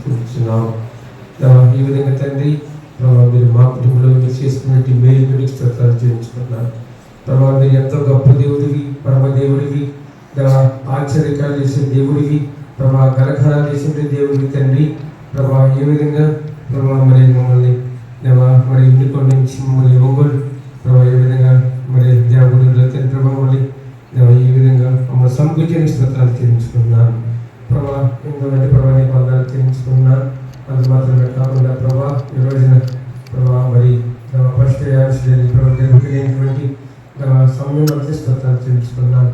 వేడుకుంటున్నాం. ఈ విధంగా తండ్రి ప్రభావ మీరు మా కుటుంబంలో మీరు చేసుకున్నట్టు మేలు గురించి స్తోత్రాలు చేయించుకున్నారు. ప్రభావ మీరు ఎంతో గొప్ప దేవుడివి, పరమ దేవుడివి, ఆశ్చర్యకాలు చేసే దేవుడివి, ప్రభావ కరఖరాలు చేసే దేవుడివి తండ్రి. ప్రభావ ఏ విధంగా ప్రభావ మరి మమ్మల్ని మరి ఇంటికొండ నుంచి మమ్మల్ని ఒంగోలు ప్రభావ ఏ విధంగా మరి దేవుడిలో తండ్రి ప్రభావాన్ని ఈ విధంగా మమ్మల్ని సమకూర్చని స్తోత్రాలు చేయించుకున్నాను. ప్రభావ ఎందుకంటే ప్రభావాన్ని పొందాలు చేయించుకున్నాను. అది మాత్రమే కాకుండా ప్రభావ ఈ రోజున ప్రభావ మరి ఫస్ట్ ప్రభావ జరుగుతున్నటువంటి సమయంలో స్తోత్రాలు చేయించుకున్నాను.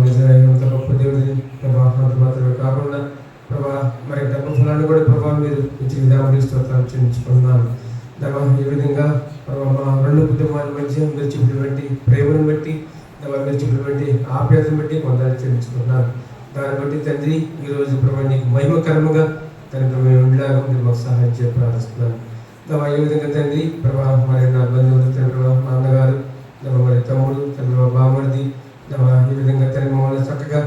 నిజంత గొప్ప దేవుడిని ప్రభావ అది మాత్రమే కాకుండా ప్రభావ మరి గొప్ప ఫలాన్ని కూడా ప్రభావం మీరు ఇచ్చి విధానం స్తోత్రాలు చేయించుకున్నాను. ఈ విధంగా ప్రభావ మా రెండు కుటుంబాల మధ్య మీరు చెప్పినటువంటి ప్రేమను బట్టి మీరు చెప్పినటువంటి ఆప్యాయతను బట్టి పొందాలి చేయించుకున్నాను. దాన్ని బట్టి తండ్రి ఈరోజు ప్రభావ నీకు మహిమకరముగా తండ్రి మేము ఉండేలాగా మీరు మాకు సహాయం చేయ ప్రార్థిస్తున్నాను. ఈ విధంగా తండ్రి ప్రభావ మరి నా బంధువులు తండ్రి మా అన్నగారు మరి తమ్ముడు తండ్రి మా బామడిది ఈ విధంగా తండ్రి మమ్మల్ని చక్కగా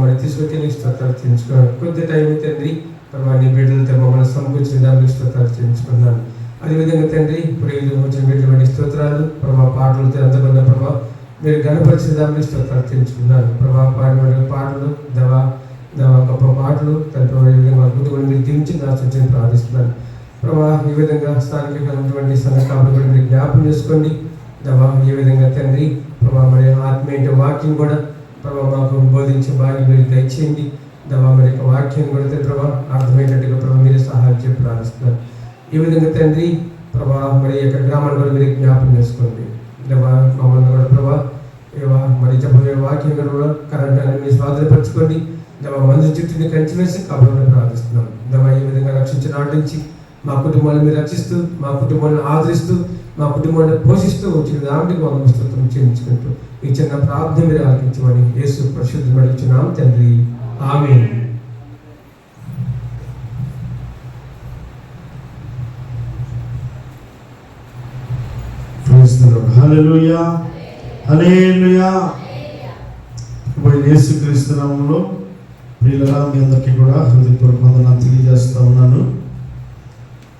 మరి తీసుకొచ్చి నీకు స్తోత్రాలు చేయించుకున్నాను. కొద్ది టైం తండ్రి ప్రభావ నీ బిడ్డలతో మమ్మల్ని సమకూర్చిన దానికి స్తోత్రాలు చేయించుకున్నాను. అదేవిధంగా తండ్రి ఇప్పుడు వచ్చిన బిడ్డటువంటి స్తోత్రాలు ప్రభావ పాటలతో ఎంతమంది ప్రభావ మీరు గణపరిచిన దానికి స్తోత్రాలు చేయించుకున్నాను. ప్రభావ పాడిన పాటలు గొప్ప పాటలు తండ్రి ఈ విధంగా అద్భుతమైన మీరు దీవించి నా సూచన ప్రార్థిస్తున్నాను. ప్రభావ ఈ విధంగా స్థానికంగా ఉన్నటువంటి సంఘటనలు కూడా మీరు జ్ఞాపకం చేసుకోండి. ఈ విధంగా తండ్రి ప్రభావ మరి ఆత్మీయ వాక్యం కూడా ప్రభావ మాకు బోధించే భాగ్యం మీరు దయచేయండి. మరి వాక్యం కూడా ప్రభావ అర్థమయ్యేటట్టుగా ప్రభావ మీరే సహాయం చేసి ప్రార్థిస్తున్నారు. ఈ విధంగా తండ్రి ప్రభావ మరి యొక్క గ్రామాన్ని కూడా మీరు జ్ఞాపకం చేసుకోండి. మమ్మల్ని కూడా ప్రభావ మరి చెప్పబోయే వాక్యం కూడా కరెంట్ అని మీరు స్వాధీనపరచుకోండి. మందు చుట్టూని కంచి వేసి కాబట్టి ప్రార్థిస్తున్నాం. ఈ విధంగా రక్షించిన నాటి నుంచి మా కుటుంబాన్ని మీరు రక్షిస్తూ మా కుటుంబాన్ని ఆదరిస్తూ మా కుటుంబాన్ని పోషిస్తూ వచ్చిన దానికి వందస్తోత్రం చేయించుకుంటూ ఈ చిన్న ప్రార్థన మీరు ఆలకించమని యేసు పరిశుద్ధుని అడుగుచున్నాం తండ్రి, ఆమేన్. హల్లెలూయా హల్లెలూయా. ఇప్పుడు యేసుక్రీస్తు నామములో ప్రియులారా మీ అందరికీ కూడా హృదయపూర్వక వందనాలు తెలియజేస్తా ఉన్నాను.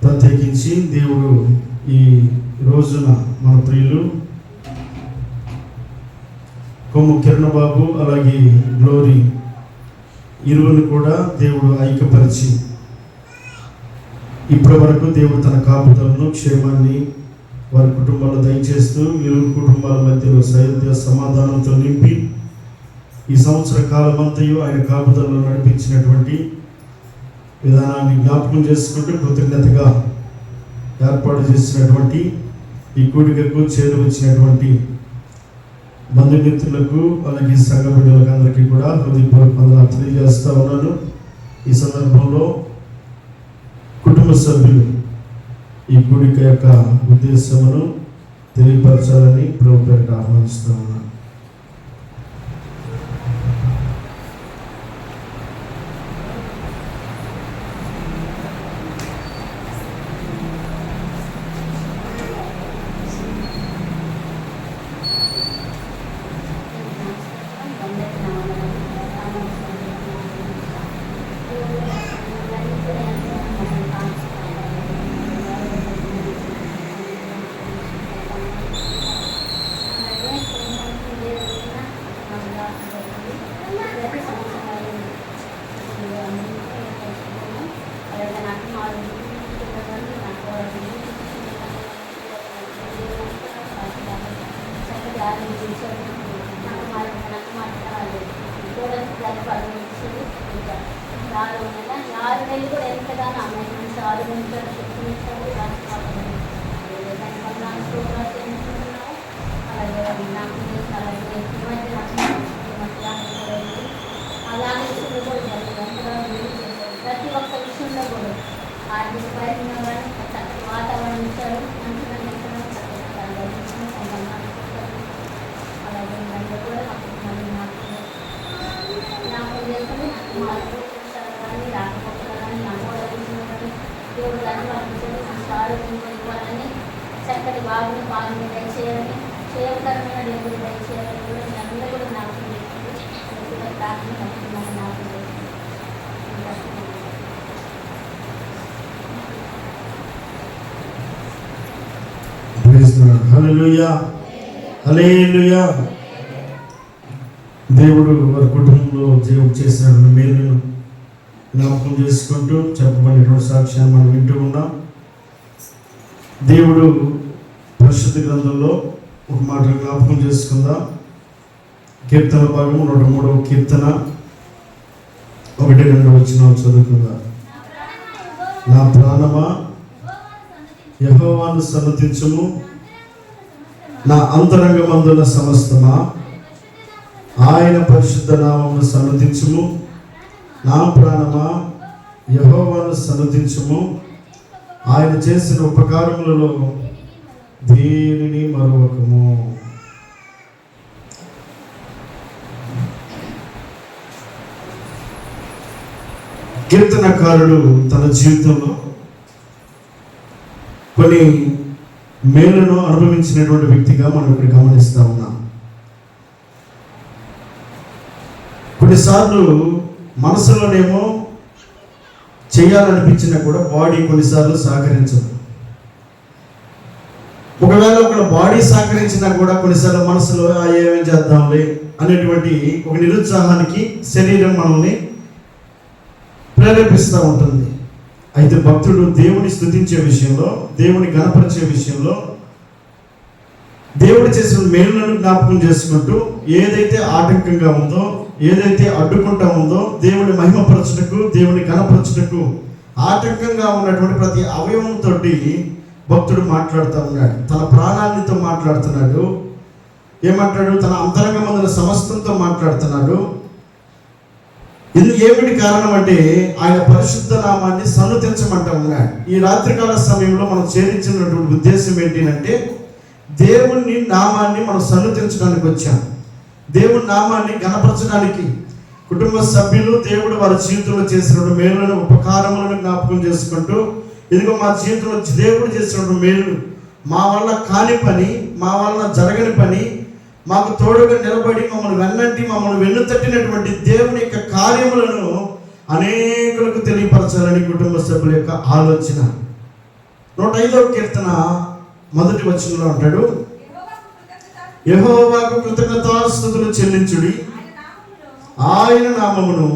ప్రత్యేకించి దేవుడు ఈ రోజున మన ప్రియులు కొమ్ము కిరణ్ బాబు అలాగే గ్లోరీ ఇరువురు కూడా దేవుడు ఐక్యపరిచి ఇప్పటి వరకు దేవుడు తన కాపుదలను క్షేమాన్ని వారి కుటుంబాల్లో దయచేస్తూ ఇరువురు కుటుంబాల మధ్యలో సైద్య సమాధానంతో నింపి ఈ సంవత్సర కాలమంతయు ఆయన కాపుదలను నడిపించినటువంటి విధానాన్ని జ్ఞాపకం చేసుకుంటూ కృతజ్ఞతగా ఏర్పాటు చేసినటువంటి ఈ కూడికకు చేరువచ్చినటువంటి బంధుమిత్రులకు అలాగే సంఘ బిడ్డలకు అందరికీ కూడా హృదయపూర్వక వందనాలు తెలియజేస్తా ఉన్నాను. ఈ సందర్భంలో కుటుంబ సభ్యులు ఈ కూడిక యొక్క ఉద్దేశమును తెలియపరచాలని ప్రభు పేరిట ఆహ్వానిస్తూ ఉన్నాను. ప్రతి ఒక్క విషయంలో కూడా ఆర్థిక ప్రయత్నంలో వాతావరణం ఇచ్చారు. అలాగే మళ్ళీ కూడా జ్ఞాపకం చేసుకుని కానీ రాకపోవడాలని నమ్మకాలని దేవుడు దాన్ని పంపించారు. మంచి ఆరోగ్యంతో ఇవ్వాలని, చక్కటి బాగుని పాలన దయచేయాలని, చేయకరమైన దేవుడు దయచేయాలని కూడా మీ అందరూ కూడా జ్ఞాపకం చేసుకుంటూ ప్రార్థన పడుతున్నాను. జ్ఞాపకం చేసుకుంటాను. హల్లెలూయా, హల్లెలూయా. దేవుడు వారి కుటుంబంలో దేవుడు చేసిన మేలును జ్ఞాపకం చేసుకుంటూ చెప్పబడినటువంటి సాక్ష్యాన్ని మనం వింటూ ఉన్నాం. దేవుడు పరిశుద్ధ గ్రంథంలో ఒక మాట జ్ఞాపకం చేసుకుందాం. కీర్తన భాగం 103వ కీర్తన 1-2 వచనాలు చదువుకుందాం. నా ప్రాణమా యెహోవాను సన్నతించుము, నా అంతరంగమందున సమస్తమా ఆయన పరిశుద్ధ నామమును సన్నతించుము. నా ప్రాణమా యెహోవాను సన్నతించుము, ఆయన చేసిన ఉపకారములలో దేనిని మరువకము. కీర్తనకారుడు తన జీవితంలో కొన్ని మేలును అనుభవించినటువంటి వ్యక్తిగా మనం ఇక్కడ గమనిస్తా ఉన్నాం. కొన్నిసార్లు మనసులోనేమో చేయాలనిపించినా కూడా బాడీ కొన్నిసార్లు సహకరించదు. ఒకవేళ ఒక బాడీ సహకరించినా కూడా కొన్నిసార్లు మనసులో ఏమేం చేద్దాంలే అనేటువంటి ఒక నిరుత్సాహానికి శరీరం మనల్ని ప్రేరేపిస్తూ ఉంటుంది. అయితే భక్తుడు దేవుని స్తుతించే విషయంలో, దేవుని గణపరిచే విషయంలో, దేవుడు చేసిన మేలులను జ్ఞాపకం చేసుకుంటూ ఏదైతే ఆటంకంగా ఉందో, ఏదైతే అడ్డుకుంటా ఉందో, దేవుని మహిమపరచుటకు, దేవుని గణపరచుటకు ఆటంకంగా ఉన్నటువంటి ప్రతి అవయవంతో భక్తుడు మాట్లాడుతూ ఉన్నాడు. తన ప్రాణాలతో మాట్లాడుతున్నాడు. ఏమంటాడు? తన అంతరంగమందున సమస్తంతో మాట్లాడుతున్నాడు. ఏమిటి కారణం అంటే ఆయన పరిశుద్ధ నామాన్ని సన్నుతించమంటా ఉన్నాడు. ఈ రాత్రికాల సమయంలో మనం చేరించినటువంటి ఉద్దేశం ఏంటంటే దేవుని నామాన్ని మనం సన్నుతించడానికి వచ్చాం. దేవుని నామాన్ని గణపరచడానికి కుటుంబ సభ్యులు దేవుడు వారి జీవితంలో చేసిన మేలులను, ఉపకారములను జ్ఞాపకం చేసుకుంటూ, ఇదిగో మా జీవితంలో దేవుడు చేసిన మేలు, మా వల్ల కాని పని, మా వల్ల జరగని పని, మాకు తోడుగా నిలబడి మమ్మల్ని వెన్నంటి మమ్మల్ని వెన్నుతట్టినటువంటి దేవుని యొక్క కార్యములను అనేకులకు తెలియపరచాలని కుటుంబ సభ్యుల యొక్క ఆలోచన. 105వ కీర్తన 1వ వచనంలో అంటాడు, యెహోవాకు కృతజ్ఞతాస్తుతులు చెల్లించుడి, ఆయన నామమును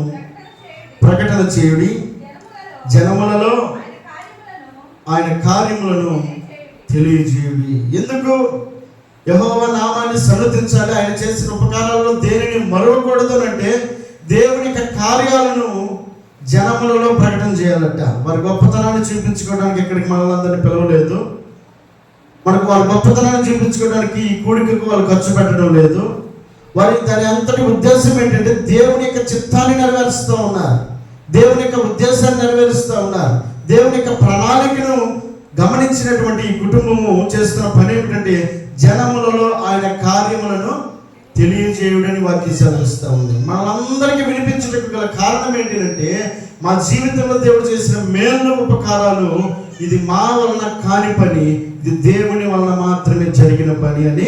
ప్రకటన చేయుడి, జనములలో ఆయన కార్యములను తెలియజేయుడి. ఎందుకు యెహోవా నామాన్ని సన్నతించాలి? ఆయన చేసిన ఉపకారాల్లో దేనిని మరవకూడదు అంటే దేవుని యొక్క కార్యాలను జనములలో ప్రకటన చేయాలట. వారి గొప్పతనాన్ని చూపించుకోవడానికి ఇక్కడికి మనల్ని పిలవలేదు. మనకు వారి గొప్పతనాన్ని చూపించుకోవడానికి ఈ కూడికకు వాళ్ళు ఖర్చు పెట్టడం లేదు. వారి దాని అంతటి ఉద్దేశం ఏంటంటే దేవుని యొక్క చిత్తాన్ని నెరవేరుస్తూ ఉన్నారు, దేవుని యొక్క ఉద్దేశాన్ని నెరవేరుస్తూ ఉన్నారు. దేవుని యొక్క ప్రణాళికను గమనించినటువంటి ఈ కుటుంబము చేస్తున్న పని ఏమిటంటే జనములలో ఆయన కార్యములను తెలియజేయుడని వాక్యం సెలవిస్తూ ఉంది. మనందరికీ వినిపించడానికి గల కారణం ఏంటంటే మా జీవితంలో దేవుడు చేసిన మేలు, ఉపకారాలు ఇది మా వలన కాని పని, ఇది దేవుని వలన మాత్రమే జరిగిన పని అని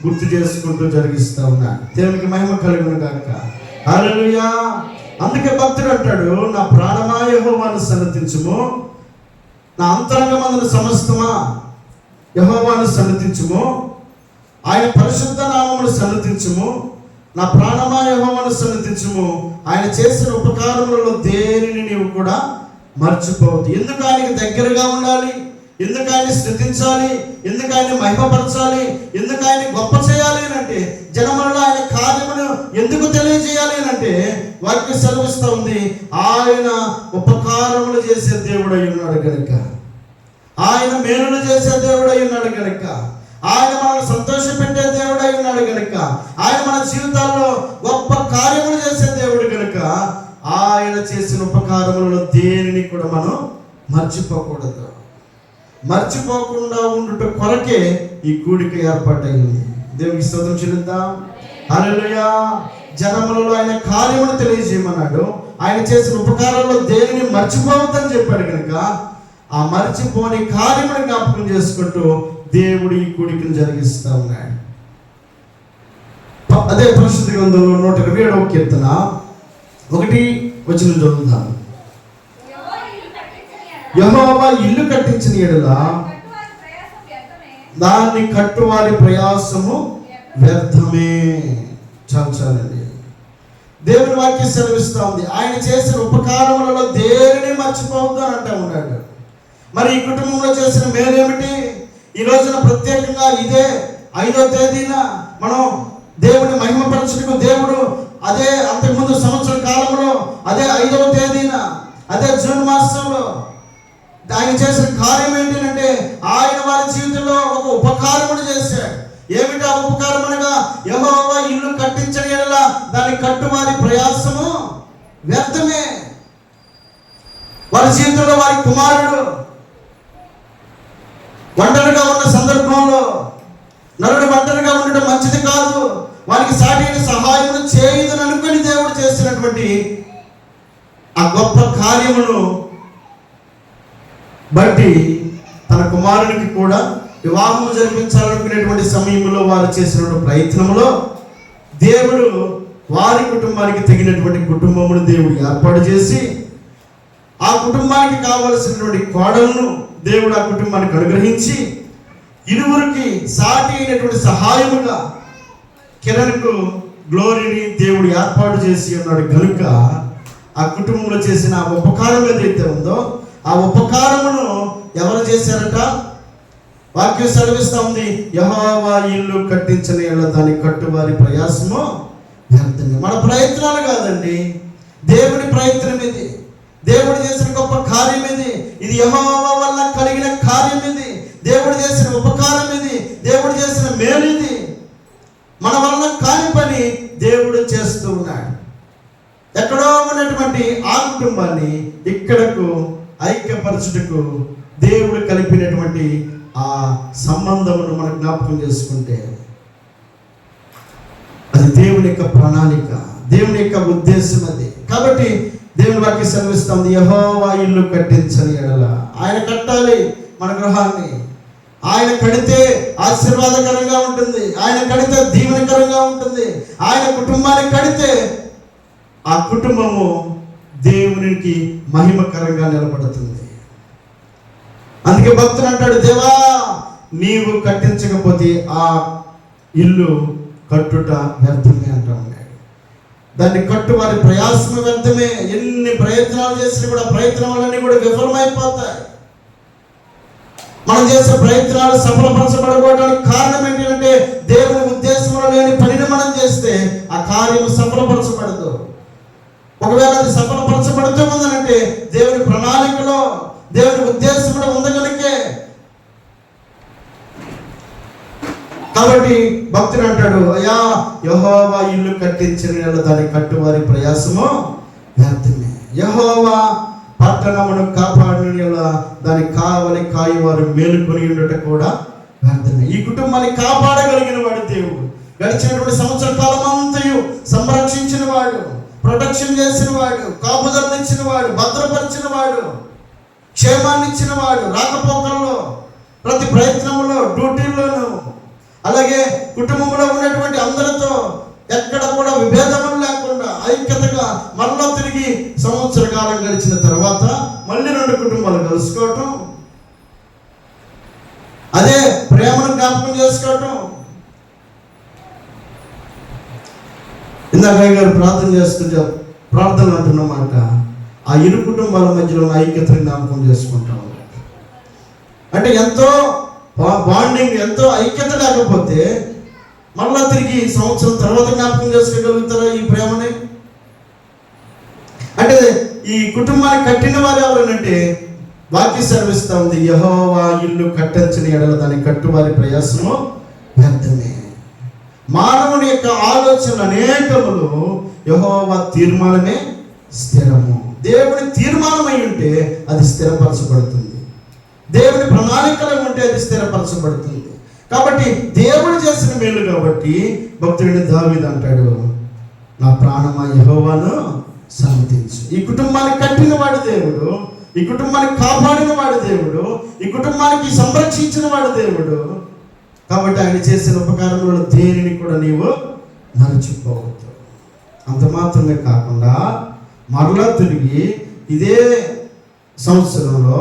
గుర్తు చేసుకుంటూ జరిగిస్తూ ఉన్నాడు. దేవునికి మహిమ కలుగును గాక. హల్లెలూయా. అందుకే భక్తుడు అంటాడు, నా ప్రాణమా యెహోవాను సన్నతించుము, నా అంతరంగమందున సమస్తమా యెహోవాను సన్నతించుము, ఆయన పరిశుద్ధ నామమును సన్నతించుము, నా ప్రాణమా యెహోవాను సన్నతించుము, ఆయన చేసిన ఉపకారములలో దేనిని నీవు కూడా మర్చిపోవద్దు. ఎందుకు ఆయనకి దగ్గరగా ఉండాలి, ఎందుకు ఆయన స్తుతించాలి, ఎందుకు ఆయన మహిమపరచాలి, ఎందుకు ఆయన గొప్ప చేయాలి అంటే జనములలో ఆయన కార్యమును ఎందుకు తెలియజేయాలి అంటే వాక్యం సెలవిస్తూ ఉంది, ఆయన ఉపకారములు చేసే దేవుడై ఉన్నాడు కనుక, ఆయన మేలులు చేసే దేవుడై ఉన్నాడు కనుక, ఆయన మనల్ని సంతోషపెట్టే దేవుడై ఉన్నాడు కనుక, ఆయన మన జీవితాల్లో గొప్ప కార్యములు చేసే దేవుడు కనుక ఆయన చేసిన ఉపకారములలో దేనిని కూడా మనం మర్చిపోకూడదు. మర్చిపోకుండా ఉండుట కొరకే ఈ కూడిక ఏర్పాటైంది. దేవునికి స్తోత్రం చెల్లిద్దాం. హల్లెలూయా. జనములలో ఆయన కార్యమును తెలియజేయమన్నాడు. ఆయన చేసిన ఉపకారాల్లో దేనిని మర్చిపోవద్దని చెప్పాడు కనుక ఆ మర్చిపోని కార్యమును జ్ఞాపకం చేసుకుంటూ దేవుడు ఈ కూడికను జరిగిస్తా ఉన్నాడు. అదే పరిశుద్ధ గ్రంథంలో 127వ కీర్తన 1 వచనం చదువుతాం. యెహోవా ఇల్లు కట్టించిన యెడల దాన్ని కట్టువారి ప్రయాసము వ్యర్థమే. చాలండి. దేవుని వాక్యం సెలవిస్తూ ఉంది, ఆయన చేసిన ఉపకారములలో దేనిని మర్చిపోవద్దు అని అంటూ ఉన్నాడు. మరి ఈ కుటుంబంలో చేసిన మేలేమిటి? ఈ రోజున ప్రత్యేకంగా ఇదే 5వ తేదీన మనం దేవుని మహిమపరచుటకు దేవుడు అదే అంతకుముందు సంవత్సర కాలంలో అదే 5వ తేదీన అదే జూన్ మాసంలో ఆయన చేసిన కార్యం ఏంటంటే ఆయన వారి జీవితంలో ఒక ఉపకారమును చేశాడు. ఏమిటా ఉపకారం అనగా, యెహోవా ఇల్లు కట్టించని యెడల దాని కట్టువారి ప్రయాసము వ్యర్థమే. వారి జీవితంలో వారి కుమారుడు ఒంటరిగా ఉన్న సందర్భంలో, నరుడు ఒంటరిగా ఉండడం మంచిది కాదు, వారికి సాటిన సహాయమును చేయదని అనుకుని దేవుడు చేసినటువంటి ఆ గొప్ప కార్యమును బట్టి తన కుమారునికి కూడా వివాహం జరిపించాలనుకునేటువంటి సమయంలో వారు చేసినటువంటి ప్రయత్నంలో దేవుడు వారి కుటుంబానికి తగినటువంటి కుటుంబమును దేవుడు ఏర్పాటు చేసి ఆ కుటుంబానికి కావలసినటువంటి కోడలను దేవుడు ఆ కుటుంబానికి అనుగ్రహించి ఇరువురికి సాటి అయినటువంటి సహాయముగా కిరణ్కు గ్లోరీని దేవుడు ఏర్పాటు చేసి ఉన్నాడు. కనుక ఆ కుటుంబంలో చేసిన ఆ ఉపకారం ఏదైతే ఉందో ఆ ఉపకారమును ఎవరు చేశారట? వాక్యం సెలవిస్తూ ఉంది, యెహోవా ఇల్లు కట్టించని యెడల దాని కట్టువారి ప్రయాసము వ్యర్థమే. మన ప్రయత్నాలు కాదండి, దేవుడి ప్రయత్నం ఇది. దేవుడు చేసిన గొప్ప కార్యం ఇది. ఇది యెహోవా వల్ల కలిగిన కార్యం ఇది. దేవుడు చేసిన ఉపకారం ఇది. దేవుడు చేసిన మేలు ఇది. మన వల్ల కాని పని దేవుడు చేస్తూ ఉన్నాడు. ఎక్కడో ఉన్నటువంటి ఆ కుటుంబాన్ని ఇక్కడకు ఐక్యపరచుటకు దేవుడు కలిపినటువంటి ఆ సంబంధమును మనం జ్ఞాపకం చేసుకుంటే అది దేవుని యొక్క ప్రణాళిక, దేవుని యొక్క ఉద్దేశం అది. కాబట్టి దేవుని వాక్యం సెలవిస్తుంది, యెహోవా ఇల్లు కట్టించని యెడల. ఆయన కట్టాలి మన గృహాన్ని. ఆయన కడితే ఆశీర్వాదకరంగా ఉంటుంది, ఆయన కడితే దీవెనకరంగా ఉంటుంది. ఆయన కుటుంబాన్ని కడితే ఆ కుటుంబము దేవునికి మహిమకరంగా నిలబడుతుంది. అందుకే భక్తుడు అంటాడు, దేవా నీవు కట్టించకపోతే ఆ ఇల్లు కట్టుట వ్యర్థమే అంటా ఉన్నాడు. దాన్ని కట్టు వారి ప్రయాసం వ్యర్థమే. ఎన్ని ప్రయత్నాలు చేసినా కూడా ప్రయత్నాలన్నీ కూడా విఫలమైపోతాయి. మనం చేసే ప్రయత్నాలు సఫలపరచబడడానికి కారణం ఏంటంటే దేవుని ఉద్దేశంలో లేని పనిని మనం చేస్తే ఆ కార్యం సఫలపరచబడదు. ఒకవేళ అది సఫలపరచబడుతూ ఉందనంటే దేవుని ప్రణాళికలో దేవుని ఉద్దేశంలో ఉంది కనుకే. కాబట్టి భక్తుడు అంటాడు, అయ్యా యెహోవా ఇల్లు కట్టించిన యెడల దాని కట్టువారి ప్రయాసము వ్యర్థమే. యెహోవా పట్టణమును కాపాడిన యెడల దాని కావలి కాయవారు మేలుకొని ఉండట కూడా వ్యర్థమే. ఈ కుటుంబాన్ని కాపాడగలిగిన వాడు దేవుడు. గడిచినటువంటి సంవత్సర కాలం అంతయు సంరక్షించిన వాడు, ప్రొటెక్షన్ చేసిన వాడు, కాపుదలనిచ్చిన వాడు, భద్రపరిచిన వాడు, క్షేమాన్ని ఇచ్చిన వాడు. రాకపోకల్లో, ప్రతి ప్రయత్నంలో, డ్యూటీల్లోనూ, అలాగే కుటుంబంలో ఉన్నటువంటి అందరితో ఎక్కడ కూడా విభేదములు లేకుండా ఐక్యతగా మళ్ళా తిరిగి సంవత్సర కాలం గడిచిన తర్వాత మళ్ళీ 2 కుటుంబాలు కలుసుకోవటం, అదే ప్రేమను జ్ఞాపకం చేసుకోవటం. ఇందాక గారు ప్రార్థనలు అంటున్నమాట, ఆ ఇరు కుటుంబాల మధ్యలో ఐక్యతను జ్ఞాపకం చేసుకుంటాం. అంటే ఎంతో బాండింగ్, ఎంతో ఐక్యత లేకపోతే మళ్ళా తిరిగి సంవత్సరం తర్వాత జ్ఞాపకం చేసుకోగలుగుతారా ఈ ప్రేమని? అంటే ఈ కుటుంబాన్ని కట్టిన వారు ఎవరనంటే వాక్య సెలవిస్తూ ఉంది, యెహోవా ఇల్లు కట్టించని యెడల దాని కట్టువారి ప్రయాసము వ్యర్థమే. మానవుని యొక్క ఆలోచనలు అనేకములు, యెహోవా తీర్మానమే స్థిరము. దేవుని తీర్మానమై ఉంటే అది స్థిరపరచబడుతుంది. దేవుని ప్రణాళికలో ఉంటే అది స్థిరపరచబడుతుంది. కాబట్టి దేవుడు చేసిన మేలు కాబట్టి భక్తుడిని దావీదు అంటాడు, నా ప్రాణమా యెహోవాను సన్నతించు. ఈ కుటుంబాన్ని కట్టిన వాడు దేవుడు, ఈ కుటుంబాన్ని కాపాడిన వాడు దేవుడు, ఈ కుటుంబానికి సంరక్షించిన వాడు దేవుడు. కాబట్టి ఆయన చేసిన ఉపకారంలో దేనిని కూడా నీవు మరచిపోవద్దు. అంత మాత్రమే కాకుండా మరలా తిరిగి ఇదే సంవత్సరంలో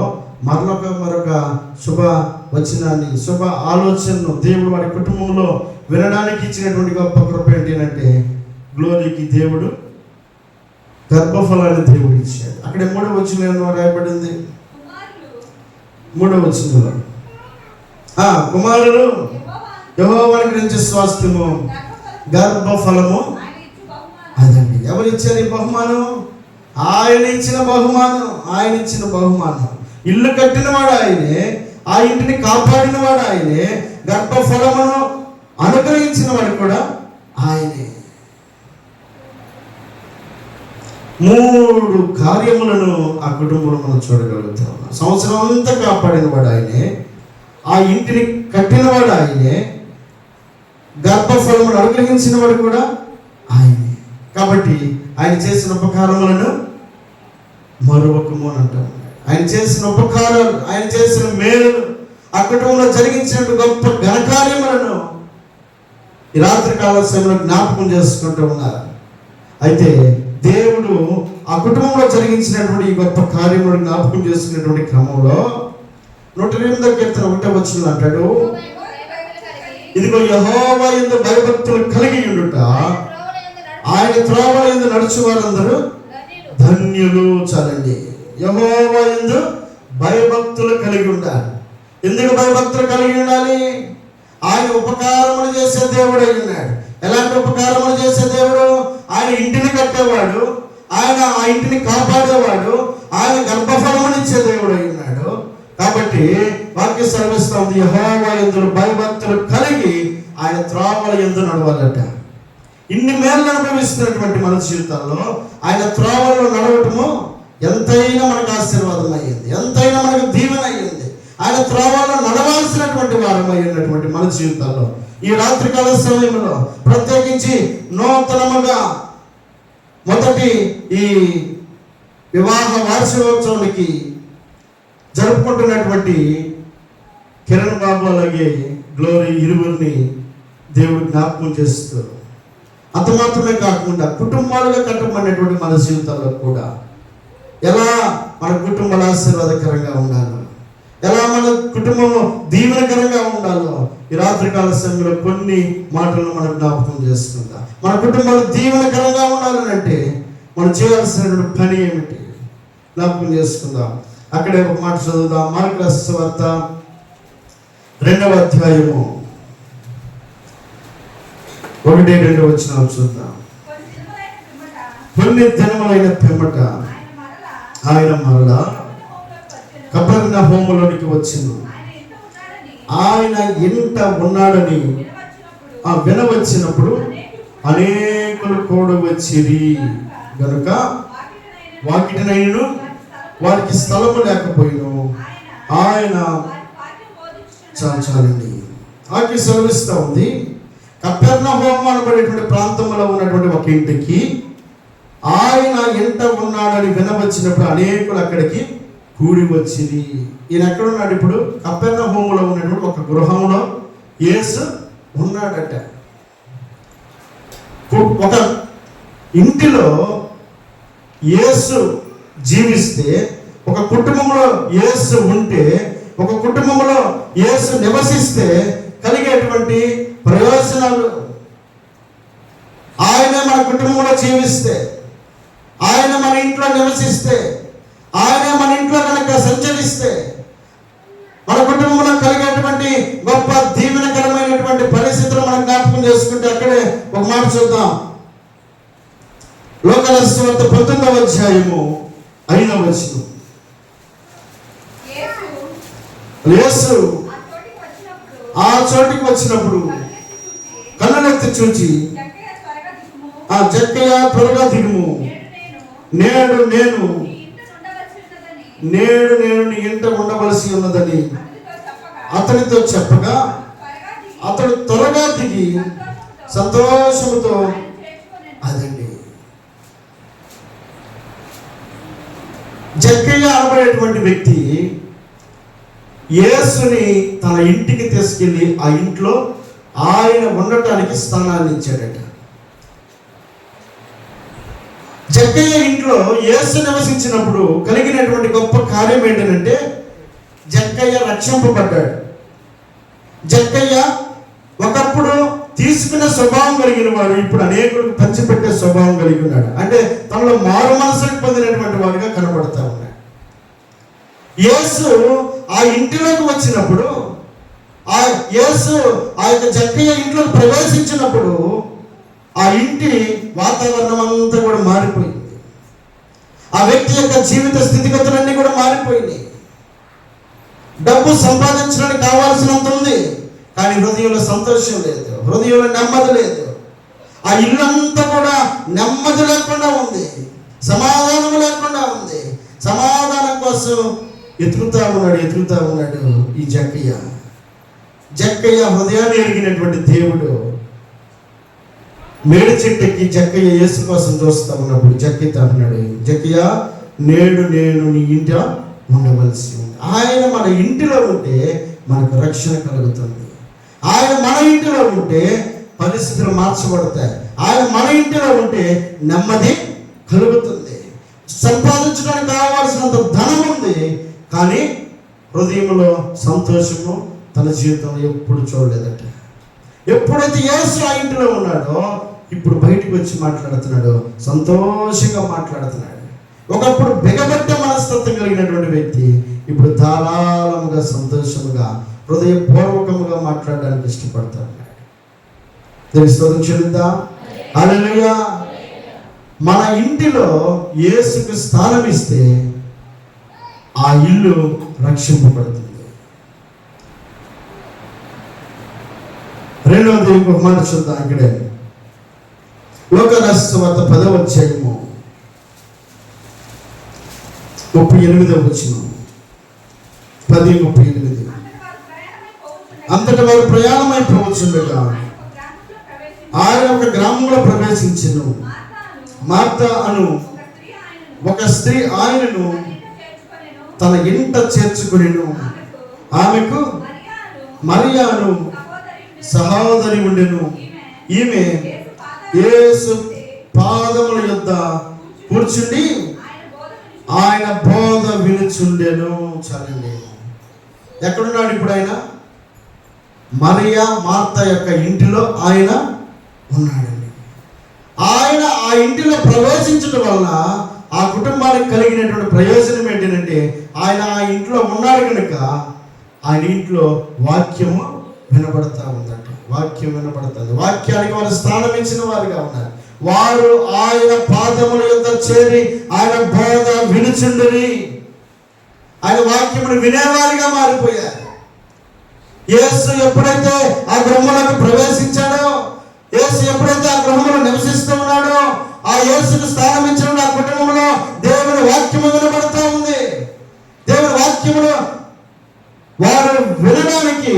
మరొక శుభ వచనాన్ని, శుభ ఆలోచనను దేవుడు వారి కుటుంబంలో వినడానికి ఇచ్చినటువంటి గొప్ప కృప ఏంటంటే, గ్లోరీకి దేవుడు గర్భఫలాన్ని దేవుడు ఇచ్చాడు. అక్కడ 3వ వచనంలో రాయబడింది, 3వ వచనంలో కుమారులు యెహోవాకి నుంచి స్వాస్థ్యము గర్భఫలము. అదండి, ఎవరు ఇచ్చారు ఈ బహుమానం? ఆయన ఇచ్చిన బహుమానం. ఆయన ఇచ్చిన బహుమానం. ఇల్లు కట్టినవాడు ఆయనే, ఆ ఇంటిని కాపాడినవాడు ఆయనే, గర్భఫలమును అనుగ్రహించిన వాడు కూడా ఆయనే. 3 కార్యములను ఆ కుటుంబంలో మనం చూడగలుగుతాం. సంవత్సరం అంతా కాపాడినవాడు ఆయనే, ఆ ఇంటిని కట్టినవాడు ఆయనే, గర్భఫలమును అనుగ్రహించిన వాడు కూడా ఆయనే. కాబట్టి ఆయన చేసిన ఉపకారములను మరొకము అని అంటాం. ఆయన చేసిన ఉపకారాలు, ఆయన చేసిన మేలులు, ఆ కుటుంబంలో జరిగించిన గొప్ప ఘనకార్యములను ఈ రాత్రికాల సమయంలో జ్ఞాపకం చేసుకుంటూ ఉన్నారు. అయితే దేవుడు ఆ కుటుంబంలో జరిగించినటువంటి ఈ గొప్ప కార్యములను జ్ఞాపకం చేసుకునేటువంటి క్రమంలో 108వ కీర్తన 1వ వచనంలో అంటాడు, ఇదిగో యెహోవా యందు భయభక్తులు కలిగి ఉండుట, ఆయన త్రోవల యందు నడుచు వారందరూ ధన్యులు. చాలండి, యెహోవా యందు భయభక్తులు కలిగి ఉండాలి. ఎందుకు భయభక్తులు కలిగి ఉండాలి? ఆయన ఉపకారములు చేసే దేవుడు అయి ఉన్నాడు. ఎలాంటి ఉపకారములు చేసే దేవుడు? ఆయన ఇంటిని కట్టేవాడు, ఆయన ఆ ఇంటిని కాపాడేవాడు, ఆయన గర్భఫలమునిచ్చే దేవుడు అయి ఉన్నాడు. కాబట్టి వాక్య సెలవిస్తా ఉంది, యెహోవా యందు భయభక్తులు కలిగి ఆయన త్రోవల యందు నడవాలట. ఇన్ని మేలు అనుభవిస్తున్నటువంటి మన జీవితాల్లో ఆయన త్రోవల్లో నడవటము ఎంతైనా మనకు ఆశీర్వాదం అయ్యింది, ఎంతైనా మనకు దీవెన అయ్యింది. ఆయన త్రోవల్లో నడవాల్సినటువంటి వారమై ఉన్నటువంటి మన జీవితాల్లో ఈ రాత్రికాల సమయంలో ప్రత్యేకించి నూతనముగా మొదటి ఈ వివాహ వార్షికోత్సవానికి జరుపుకుంటున్నటువంటి కిరణ్ బాబు అలాగే గ్లోరీ ఇరువురిని దేవుడు జ్ఞాపకం చేస్తారు. అంత మాత్రమే కాకుండా కుటుంబాలుగా కట్టబడినటువంటి మన జీవితాల్లో కూడా ఎలా మన కుటుంబాలు ఆశీర్వాదకరంగా ఉండాలో, ఎలా మన కుటుంబంలో దీవెనకరంగా ఉండాలో ఈ రాత్రికాల సమయంలో కొన్ని మాటలను మనం జ్ఞాపకం చేసుకుందాం. మన కుటుంబాలు దీవెనకరంగా ఉండాలంటే మనం చేయాల్సినటువంటి పని ఏమిటి జ్ఞాపకం చేసుకుందాం. అక్కడే ఒక మాట చదువుదాం. మార్కు రాసిన వార్త 2వ అధ్యాయము 1-2 వచనాలు చూద్దాం. కొన్ని దినములైన పిమ్మట ఆయన మరలా కపెర్నహూములోనికి వచ్చింది. ఆయన ఇంట ఉన్నాడని వినవచ్చినప్పుడు అనేకులు కూడా వచ్చిరి గనుక వాకిటినైనను వారికి స్థలము లేకపోయిను. ఆయన చాలండి వాకి సెలవిస్తూ ఉంది. కపెర్నహూము అనబడేటువంటి ప్రాంతంలో ఉన్నటువంటి ఒక ఇంటికి ఆయన ఇంట ఉన్నాడని వినవచ్చినప్పుడు అనేకులు అక్కడికి కూడి వచ్చింది. ఈయన ఎక్కడున్నాడు? ఇప్పుడు కపెర్నహూములో ఉన్నటువంటి ఒక గృహంలో యేసు ఉన్నాడట. ఒక ఇంటిలో యేసు జీవిస్తే, ఒక కుటుంబంలో యేసు ఉంటే, ఒక కుటుంబంలో యేసు నివసిస్తే కలిగేటువంటి ప్రయోజనాలు, ఆయన మన కుటుంబంలో జీవిస్తే, ఆయన మన ఇంట్లో నివసిస్తే, ఆయన మన ఇంట్లో కనుక సంచరిస్తే మన కుటుంబంలో కలిగేటువంటి గొప్ప దీవెనకరమైనటువంటి పరిస్థితులు మనం జ్ఞాపకం చేసుకుంటే అక్కడే ఒక మాట చూద్దాం. లోకాసు వార్త 19వ అధ్యాయము 5వ వచనం. యేసు ఆ చోటికి వచ్చినప్పుడు కన్నులెత్తి చూచి, జక్కయ్య త్వరగా దిగుము, నేడు నేను నీ ఇంట ఉండవలసి ఉన్నదని అతనితో చెప్పగా అతడు త్వరగా దిగి సంతోషముతో, అదండి జక్కయ్య అనబడేటువంటి వ్యక్తి యేసుని తన ఇంటికి తీసుకెళ్ళి ఆ ఇంట్లో ఆయన ఉండటానికి స్థానాన్ని ఇచ్చాడట. జక్కయ్య ఇంట్లో యేసు నివసించినప్పుడు కలిగినటువంటి గొప్ప కార్యం ఏంటంటే జక్కయ్య రక్షింపబడ్డాడు. జక్కయ్య ఒకప్పుడు తీసుకునే స్వభావం కలిగిన వాడు ఇప్పుడు అనేకులకు పంచిపెట్టే స్వభావం కలిగి ఉన్నాడు. అంటే తనలో మారు మనసుకు పొందినటువంటి వాడిగా కనబడతా ఉన్నాడు. యేసు ఆ ఇంటిలోకి వచ్చినప్పుడు, యేసు ఆ యొక్క జక్కయ్య ఇంట్లో ప్రవేశించినప్పుడు ఆ ఇంటి వాతావరణం అంతా కూడా మారిపోయింది. ఆ వ్యక్తి యొక్క జీవిత స్థితిగతులన్నీ కూడా మారిపోయినాయి. డబ్బు సంపాదించడానికి కావాల్సినంత ఉంది, కానీ హృదయంలో సంతోషం లేదు, హృదయంలో నెమ్మది లేదు. ఆ ఇల్లంతా కూడా నెమ్మది లేకుండా ఉంది, సమాధానం లేకుండా ఉంది. సమాధానం కోసం ఎదుగుతా ఉన్నాడు ఈ జక్కయ్య. హృదయాన్ని ఎరిగినటువంటి దేవుడు మేడి చెట్టుకి జక్కయ్య యేసు కోసం చూస్తా ఉన్నప్పుడు జక్కయ్య అన్నాడు, జక్కయ్య నేడు నేను నీ ఇంట ఉండవలసి ఉంది. ఆయన మన ఇంటిలో ఉంటే మనకు రక్షణ కలుగుతుంది. ఆయన మన ఇంటిలో ఉంటే పరిస్థితులు మార్చబడతాయి. ఆయన మన ఇంటిలో ఉంటే నెమ్మది కలుగుతుంది. సంపాదించడానికి కావాల్సినంత ధనం ఉంది, కానీ హృదయంలో సంతోషము తన జీవితంలో ఎప్పుడు చూడలేదట. ఎప్పుడైతే యేసు ఆ ఇంటిలో ఉన్నాడో ఇప్పుడు బయటకు వచ్చి మాట్లాడుతున్నాడు, సంతోషంగా మాట్లాడుతున్నాడు. ఒకప్పుడు బిగబట్టే మనస్తత్వం కలిగినటువంటి వ్యక్తి ఇప్పుడు ధారాళముగా సంతోషముగా హృదయపూర్వకముగా మాట్లాడడానికి ఇష్టపడతాడు. దేవుని స్తోత్రం చెల్లిద్దాం. హల్లెలూయా. మన ఇంటిలో యేసుకు స్థానం ఇస్తే ఆ ఇల్లు రక్షింపబడుతుంది. రెండవది ఇంకొక మాట చూద్దాం. ఇక్కడే లోకరాష్ట్ర వార్త 10వ అధ్యాయము 38వ వచనం. 10:38. అంతటి వారు ప్రయాణమైపోవచ్చుండగా ఆయన ఒక గ్రామంలో ప్రవేశించెను. మార్తా అను ఒక స్త్రీ ఆయనను తన ఇంట చేర్చుకొనెను. ఆమెకు మరియాను సహోదరి ఉండెను. ఈమె యేసు పాదముల యొద్ద కూర్చుండి ఆయన బోధ వినుచుండెను. చాలండి. ఎక్కడున్నాడు ఇప్పుడు ఆయన? మరియా మార్తా యొక్క ఇంటిలో ఆయన ఉన్నాడండి. ఆయన ఆ ఇంటిలో ప్రవేశించడం వలన ఆ కుటుంబానికి కలిగినటువంటి ప్రయోజనం ఏంటంటే ఆయన ఆ ఇంట్లో ఉన్నాడు కనుక ఆయన ఇంట్లో వాక్యము వినబడతా ఉందట. వాక్యం వినబడుతుంది. వాక్యానికి వారు స్థానం ఇచ్చిన వారుగా ఉన్నారు. వారు ఆయన పాదముల యొద్ద చేరి ఆయన బోధ వినుచుండని, ఆయన వాక్యమును వినేవారిగా మారిపోయారు. యేసు ఎప్పుడైతే ఆ గృహంలోకి ప్రవేశించాడో, యేసు ఎప్పుడైతే ఆ గృహంలో నివసిస్తూ ఉన్నాడో, ఆ యేసుకు స్థానం ఇచ్చిన ఆ కుటుంబంలో దేవుని వాక్యము వినబడతా ఉంది. దేవుని వాక్యమును వారు వినడానికి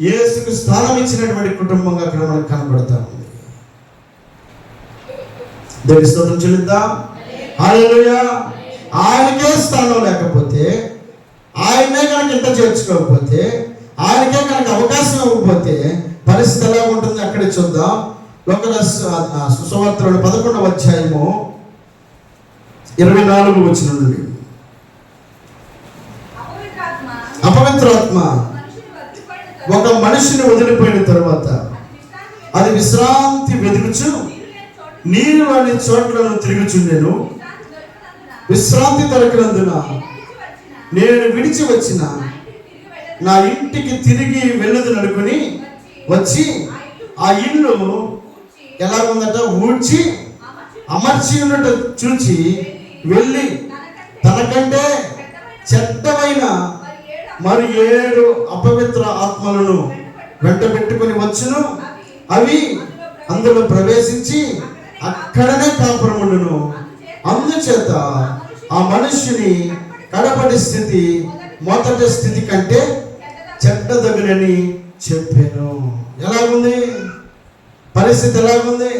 యేసుకు స్థానం ఇచ్చినటువంటి కుటుంబంగా అక్కడ మనకు కనబడతా ఉంది. దేవుని స్తోత్రం చెల్లిద్దాం. హల్లెలూయా. ఆయనకే స్థానం లేకపోతే, ఆయనే కనుక ఇంట చేర్చుకోకపోతే, ఆయనకే కనుక అవకాశం ఇవ్వకపోతే పరిస్థితి ఎలా ఉంటుంది అక్కడే చూద్దాం. సువార్తలోని 11వ అధ్యాయము 24వ వచనం నుండి. అపవిత్రాత్మ ఒక మనిషిని వదిలిపోయిన తర్వాత అది విశ్రాంతి వెతుకుచు నీరు అనే చోట్లను తిరుగుచుండెను. విశ్రాంతి దొరికినందున నేను విడిచి వచ్చిన నా ఇంటికి తిరిగి వెళ్ళదుననుకుని వచ్చి ఆ ఇల్లు ఎలా ఉందట ఊడ్చి అమర్చి ఉన్నట్టు చూచి వెళ్ళి తనకంటే చెడ్డమైన మరి 7 అపవిత్ర ఆత్మలను వెంట పెట్టుకుని వచ్చును. అవి అందులో ప్రవేశించి అక్కడనే కాపురముండును. అందుచేత ఆ మనుష్యుని కడపటి స్థితి మొదటి స్థితి కంటే చెడ్డదగునని చెప్పాను. ఎలాగుంది పరిస్థితి? ఎలాగుంది?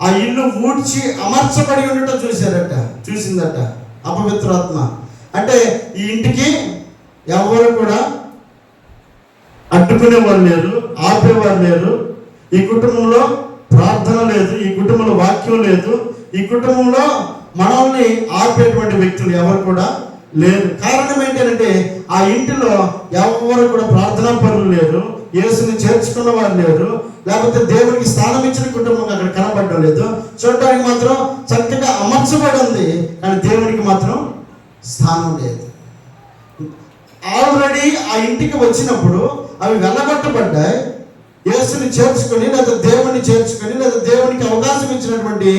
ఆ ఇల్లు ఊడ్చి అమర్చబడి ఉండటం చూసిందట అపవిత్రాత్మ. అంటే ఈ ఇంటికి ఎవరు కూడా అడ్డుకునేవారు లేరు, ఆపేవారు లేరు. ఈ కుటుంబంలో ప్రార్థన లేదు, ఈ కుటుంబంలో వాక్యం లేదు, ఈ కుటుంబంలో మనల్ని ఆపేటువంటి వ్యక్తులు ఎవరు కూడా లేదు. కారణం ఏంటంటే ఆ ఇంటిలో ఎవరు కూడా ప్రార్థనా పరులు లేరు, యేసుని చేర్చుకున్న వారు లేరు, లేకపోతే దేవునికి స్థానం ఇచ్చిన కుటుంబం అక్కడ కనబడడం లేదు. చూడడానికి మాత్రం చక్కగా అమర్చబడి ఉంది, కానీ దేవునికి మాత్రం స్థానం లేదు. ఆల్రెడీ ఆ ఇంటికి వచ్చినప్పుడు అవి వెళ్ళగొట్టబడ్డాయి. యేసుని చేర్చుకొని లేదా దేవుని చేర్చుకొని లేదా దేవునికి అవకాశం ఇచ్చినటువంటి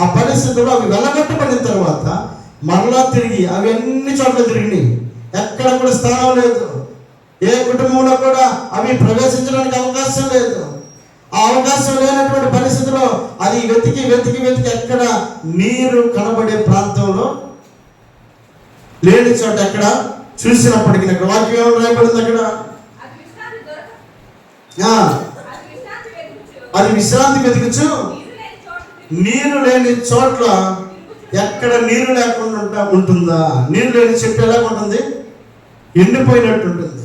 ఆ పరిస్థితుల్లో అవి వెళ్ళగొట్టబడిన తర్వాత మరలా తిరిగి అవి అన్ని చోట్ల తిరిగినాయి. ఎక్కడ కూడా స్థానం లేదు. ఏ కుటుంబంలో కూడా అవి ప్రవేశించడానికి అవకాశం లేదు. ఆ అవకాశం లేనటువంటి పరిస్థితిలో అది వెతికి వెతికి వెతికి ఎక్కడ నీరు కనబడే ప్రాంతంలో లేని చోట ఎక్కడ చూసినప్పటికీ అక్కడ వాక్యం ఏమని రాయబడింది? అక్కడ అది విశ్రాంతి వెతుకుచు నీరు లేని చోట్ల ఎక్కడ నీరు లేకుండా ఉంటుందా? నీరు లేని చెట్టు ఎలా ఉంటుంది? ఎండిపోయినట్టు ఉంటుంది.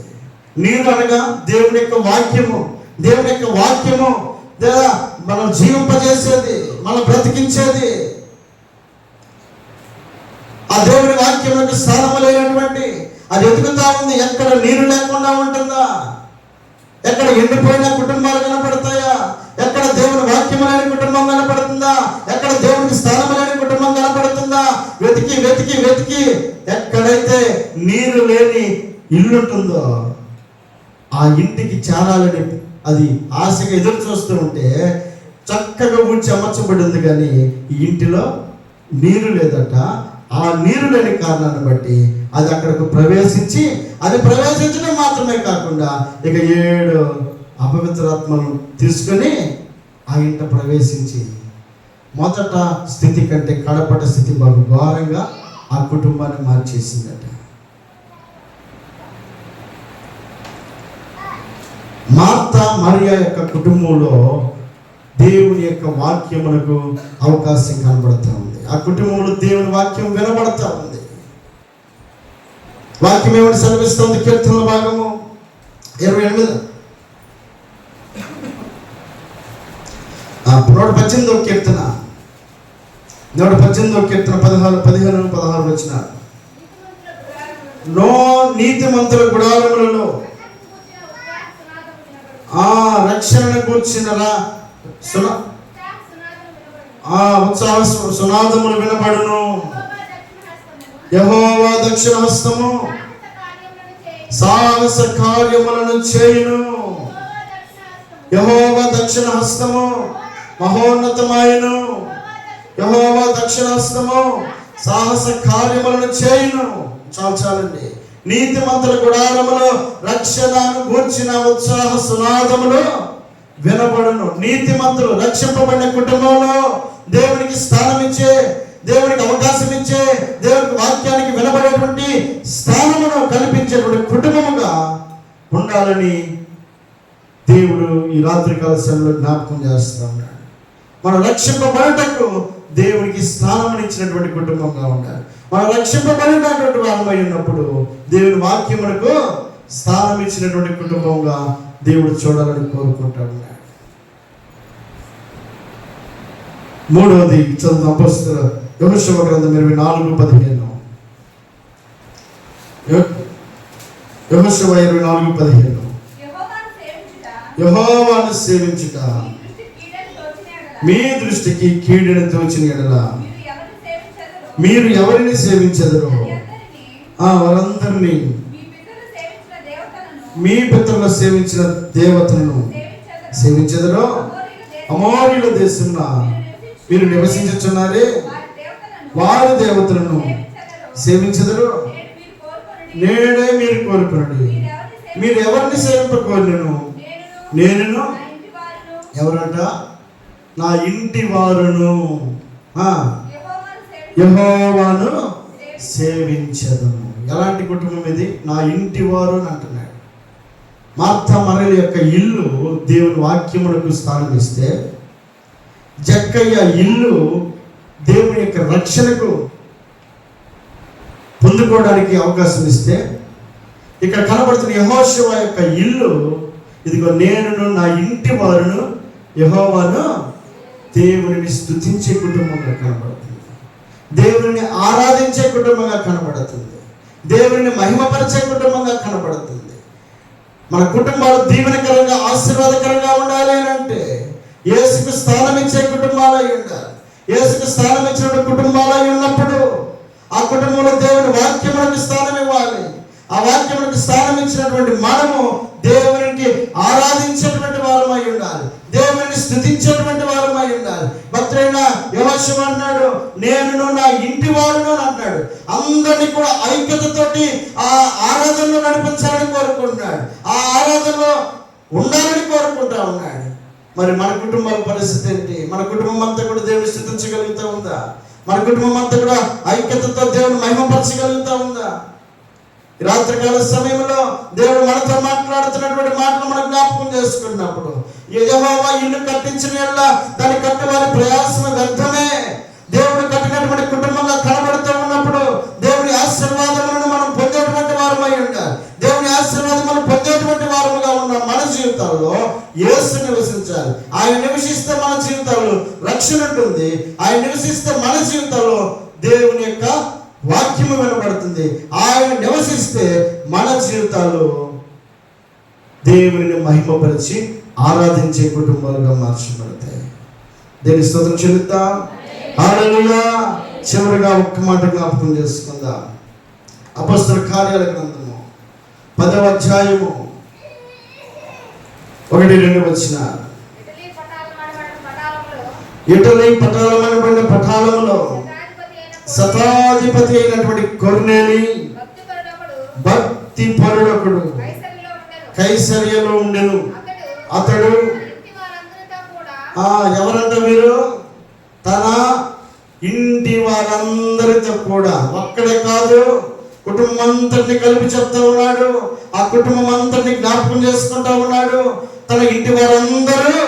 నీరు అనగా దేవుని యొక్క వాక్యము. దేవుని యొక్క వాక్యము లేదా మనం జీవింపజేసేది, మనం బ్రతికించేది. ఆ దేవుని వాక్యం యొక్క స్థానము లేనటువంటి అది ఎదుగుతా ఉంది. ఎక్కడ నీరు లేకుండా ఉంటుందా? ఎక్కడ ఎండిపోయిన కుటుంబాలు కనపడతాయా? ఎక్కడ దేవుని వాక్యం లేని కుటుంబం కనపడుతుందా? ఎక్కడ దేవునికి స్థానం లేని కుటుంబం కనపడుతుందా? వెతికి వెతికి వెతికి ఎక్కడైతే నీరు లేని ఇల్లు ఉంటుందో ఆ ఇంటికి చేరాలని అది ఆశగా ఎదురు చూస్తూ ఉంటే చక్కగా ఊడ్చి అమర్చబడింది, కానీ ఈ ఇంటిలో నీరు లేదట. ఆ నీరు లేని కారణాన్ని బట్టి అది అక్కడకు ప్రవేశించి, అది ప్రవేశించడం మాత్రమే కాకుండా ఇక 7 అపవిత్రాత్మలను తీసుకొని ఆ ఇంట ప్రవేశించి మొదట స్థితి కంటే కడపట స్థితి బాగా ఘోరంగా ఆ కుటుంబాన్ని మార్చేసిందట. మార్తా మరియా యొక్క కుటుంబంలో దేవుని యొక్క వాక్యమునకు అవకాశం కనబడతా ఉంది. ఆ కుటుంబంలో దేవుని వాక్యం వినబడతా ఉంది. వాక్యం ఏమని సెలవిస్తుంది? కీర్తనల భాగము 28 118వ కీర్తన 118వ కీర్తన 15-16 వచ్చిన నో నీతిమంతుల గుడారములలో రక్షణను కూర్చిన ఉత్సాహ సునాదములు వినబడును. యెహోవా దక్షిణ హస్తము సాహస కార్యములను చేయును. యెహోవా దక్షిణ హస్తము మహోన్నతమైను. యెహోవా దక్షిణ హస్తము సాహస కార్యములను చేయును. చాలండి. నీతిమంతుల గుడారములో రక్షణను గూర్చిన ఉత్సాహ సునాదములు వినబడును. నీతిమంతులు రక్షింపబడిన కుటుంబంలో దేవునికి స్థానం ఇచ్చే, దేవునికి అవకాశం ఇచ్చే, దేవునికి వాక్యానికి వినబడేటువంటి స్థానమును కల్పించేటువంటి కుటుంబముగా ఉండాలని దేవుడు ఈ రాత్రికాల సమయంలో జ్ఞాపకం చేస్తూ ఉన్నాడు. మనం రక్షింపబడటకు దేవునికి స్థానం ఇచ్చినటువంటి కుటుంబంగా ఉండాలి. మనం రక్షింపబడినటువంటి వారమై ఉన్నప్పుడు దేవుని వాక్యమునకు స్థానం ఇచ్చినటువంటి కుటుంబంగా దేవుడు చూడాలని కోరుకుంటాడు. 3వది చదువు అపొస్తలుల యెహోషువ గ్రంథం 24:15. యెహోషువ 24:15. యెహోవాను సేవించుట మీ దృష్టికి కీడును తోచిన యెడల మీరు ఎవరిని సేవించెదరో వారందరినీ మీ పితరులు సేవించిన దేవతలను సేవించెదరో అమోరీయుల దేశంలో మీరు నివసించుచున్నారే వారి దేవతలను సేవించెదరో నేడే మీరు కోరుకునండి. మీరు ఎవరిని సేవింపకోరును? నేను ఎవరంట? నా ఇంటి వారును యెహోవాను సేవించెదను. ఎలాంటి కుటుంబం ఇది? నా ఇంటి వారు అని అంటున్నాడు. మార్తా మరియల యొక్క ఇల్లు దేవుని వాక్యములకు స్థానం ఇస్తే, జక్కయ్య ఇల్లు దేవుని యొక్క రక్షణకు పొందుకోవడానికి అవకాశం ఇస్తే, ఇక్కడ కనబడుతున్న యెహోషువ యొక్క ఇల్లు ఇదిగో నేను నా ఇంటి వారును యెహోవాను దేవుని స్తుతించే కుటుంబంగా కనబడుతుంది. దేవుని ఆరాధించే కుటుంబంగా కనబడుతుంది. దేవుని మహిమపరిచే కుటుంబంగా కనబడుతుంది. మన కుటుంబాలు దీవెనకరంగా ఆశీర్వాదకరంగా ఉండాలి అని అంటే యేసుకు స్థానం ఇచ్చే కుటుంబాలు అయి ఉండాలి. యేసుకు స్థానం ఇచ్చిన కుటుంబాలు అయి ఉన్నప్పుడు ఆ కుటుంబంలో దేవుని వాక్యములకు స్థానం ఇవ్వాలి. ఆ వాక్యములకు స్థానం ఇచ్చినటువంటి మనము దేవునికి ఆరాధించేటువంటి వారమై ఉండాలి, దేవుని స్తుతించేటువంటి వారమై ఉండాలి. భక్తుడైన యెహోషువ అన్నాడు, నేను నా ఇంటి వాడును అన్నాడు. అందరినీ కూడా ఐక్యతతోటి ఆ ఆరాధనలో నడిపించాలని కోరుకుంటున్నాడు, ఆ ఆరాధనలో ఉండాలని కోరుకుంటా ఉన్నాడు. మరి మన కుటుంబాల పరిస్థితి ఏంటి? మన కుటుంబం అంతా కూడా దేవుని స్తుతించగలుగుతా ఉందా? మన కుటుంబం అంతా కూడా ఐక్యతతో దేవుని మహిమపరచగలుగుతా ఉందా? రాత్రికాల సమయంలో దేవుడు మనతో మాట్లాడుతున్నటువంటి మాటలు మనం జ్ఞాపకం చేసుకున్నప్పుడు, యెహోవా ఇల్లు కట్టించిన యెడల దాన్ని కట్టువారి ప్రయాసం వ్యర్థమే. దేవుడు కట్టినటువంటి కుటుంబంగా కనబడుతూ ఉన్నప్పుడు దేవుని ఆశీర్వాదములను మనం పొందేటువంటి వారమై ఉండాలి. దేవుని ఆశీర్వాదం మనం పొందేటువంటి వారముగా ఉన్న మన జీవితాల్లో యేసు నివసించాలి. ఆయన నివసిస్తే మన జీవితాల్లో రక్షణ ఉంటుంది. ఆయన నివసిస్తే మన జీవితాల్లో దేవుని యొక్క వాక్యము వినబడుతుంది. ఆయన నివసిస్తే మన జీవితాలు దేవుని మహిమపరిచి ఆరాధించే కుటుంబాలుగా మార్చబడతాయి. దేవుని స్తోత్రం చెల్లిద్దాం. హల్లెలూయా. చివరిగా ఒక్క మాట జ్ఞాపకం చేసుకుందాం. అపొస్తలుల కార్యాల గ్రంథము 10వ అధ్యాయము 1-2 వచనాలు. ఇటలీ పటాలమనబడిన పటాలంలో శతాధిపతి అయినటువంటి కొర్నేలి భక్తి పరుడొకడు కైసరియలో ఉండెను. అతడు ఎవరంట వీరు? తన ఇంటి వారందరితో కూడా, ఒక్కడే కాదు కుటుంబం అంతటిని కలిపి చెప్తా ఉన్నాడు. ఆ కుటుంబం అంతటిని జ్ఞాపకం చేసుకుంటా ఉన్నాడు. తన ఇంటి వారందరూ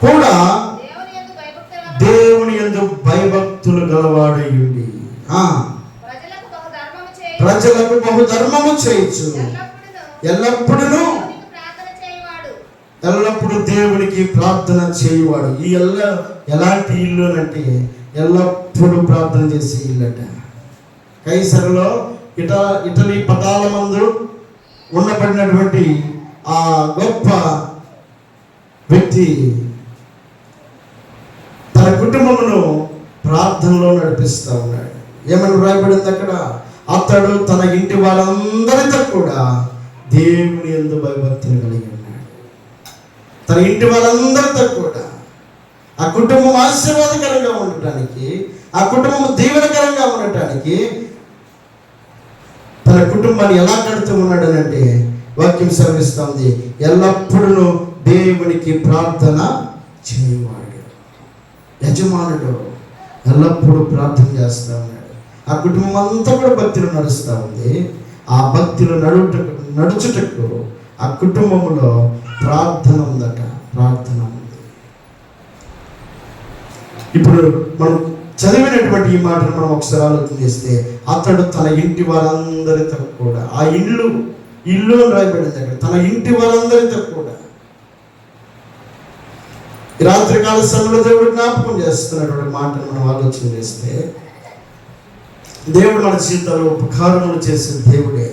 కూడా దేవుని యందు భయభక్తులు గలవాడై ఉండి ప్రజలకు బహు ధర్మము చేయొచ్చు, ఎల్లప్పుడూ దేవునికి ప్రార్థన చేయువాడు. ఈ ఎలాంటి ఇల్లు అంటే ఎల్లప్పుడూ ప్రార్థన చేసే ఇల్లట. కైసరులో ఇటలీ పటాలమందు ఉండబడినటువంటి ఆ గొప్ప వ్యక్తి తన కుటుంబమును ప్రార్థనలో నడిపిస్తూ ఉన్నాడు. ఏమని రాయబడింది అక్కడ? అతడు తన ఇంటి వాళ్ళందరితో కూడా దేవుని యందు భయభక్తిని కలిగి ఉన్నాడు. తన ఇంటి వాళ్ళందరితో కూడా ఆ కుటుంబం ఆశీర్వాదకరంగా ఉండటానికి, ఆ కుటుంబం దీవెనకరంగా ఉండటానికి తన కుటుంబాన్ని ఎలా కడుతూ ఉన్నాడు అంటే వాక్యం సెలవిస్తుంది, ఎల్లప్పుడూ దేవునికి ప్రార్థన చేయవాడు. యజమానుడు ఎల్లప్పుడూ ప్రార్థన చేస్తూ ఉన్నాడు. ఆ కుటుంబం అంతా కూడా భక్తిలో నడుస్తూ ఉంది. ఆ భక్తిలో నడుచుటకు ఆ కుటుంబంలో ప్రార్థన ఉందట, ప్రార్థన ఉంది. ఇప్పుడు మనం చదివినటువంటి ఈ మాటను మనం ఒకసారి ఆలోచన చేస్తే, అతడు తన ఇంటి వారందరితో కూడా, ఆ ఇల్లు రాయబడింది అక్కడ, తన ఇంటి వారందరితో కూడా. ఈ రాత్రికాల సమయంలో దేవుడు జ్ఞాపకం చేస్తున్నటువంటి మాటను మనం ఆలోచన చేస్తే, దేవుడు మన జీవితంలో ఉపకారములు చేసే దేవుడే.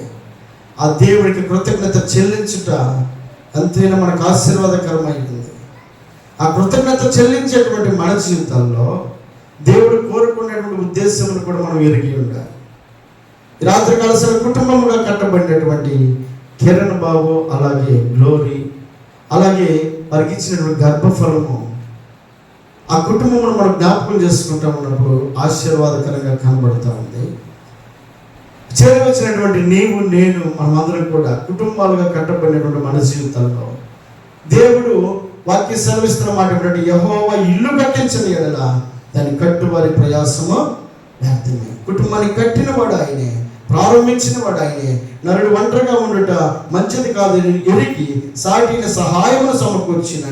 ఆ దేవుడికి కృతజ్ఞత చెల్లించుట ఎంతైనా మనకు ఆశీర్వాదకరమైంది. ఆ కృతజ్ఞత చెల్లించేటువంటి మన జీవితాల్లో దేవుడు కోరుకునేటువంటి ఉద్దేశమును కూడా మనం ఎరిగి ఉండాలి. రాత్రికాల సమయం కుటుంబముగా కట్టబడినటువంటి కిరణ్ బాబు, అలాగే గ్లోరీ, అలాగే వారికి ఇచ్చినటువంటి గర్భఫలము, ఆ కుటుంబమును మనం జ్ఞాపకం చేసుకుంటా ఉన్నప్పుడు ఆశీర్వాదకరంగా కనబడుతూ ఉంది. చేరవచ్చినటువంటి నీవు నేను మనమందరం కూడా కుటుంబాలుగా కట్టబడినటువంటి మన జీవితాల్లో దేవుడు వాక్య సెలవిస్తున్న మాట ఏంటంటే, యెహోవా ఇల్లు కట్టించిన యెడల దాన్ని కట్టువారి ప్రయాసము వ్యర్థమే. కుటుంబాన్ని కట్టిన వాడు ఆయనే, ప్రారంభించిన వాడు ఆయనే. నరుడు ఒంటరిగా ఉండుట మంచిది కాదు ఎరిగి సాటిన సహాయమును సమకూర్చిన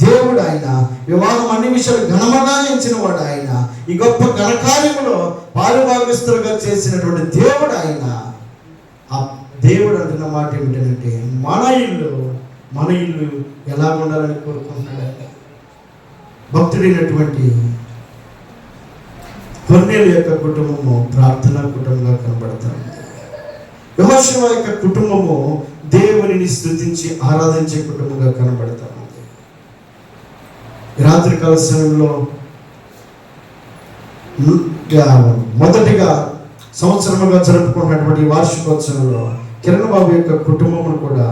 దేవుడు ఆయన. వివాహం అన్ని విషయాలు ఘనముగా ఎంచిన వాడు ఆయన. ఈ గొప్ప ఘనకార్యములో పాలుభాగస్తులుగా చేసినటువంటి దేవుడు ఆయన. ఆ దేవుడు అంటున్న మాట ఏమిటంటే, మన ఇల్లు ఎలా ఉండాలని కోరుకుంటున్నాడు. భక్తుడైనటువంటి కొర్నేలు యొక్క కుటుంబము ప్రార్థనా కుటుంబంగా కనబడతా ఉంది. యెహోషువ యొక్క కుటుంబము దేవునిని స్తుతించి ఆరాధించే కుటుంబంగా కనబడతా ఉంది. రాత్రికాల సమయంలో మొదటిగా సంవత్సరముగా జరుపుకున్నటువంటి వార్షికోత్సవంలో కిరణ్ బాబు యొక్క కుటుంబమును కూడా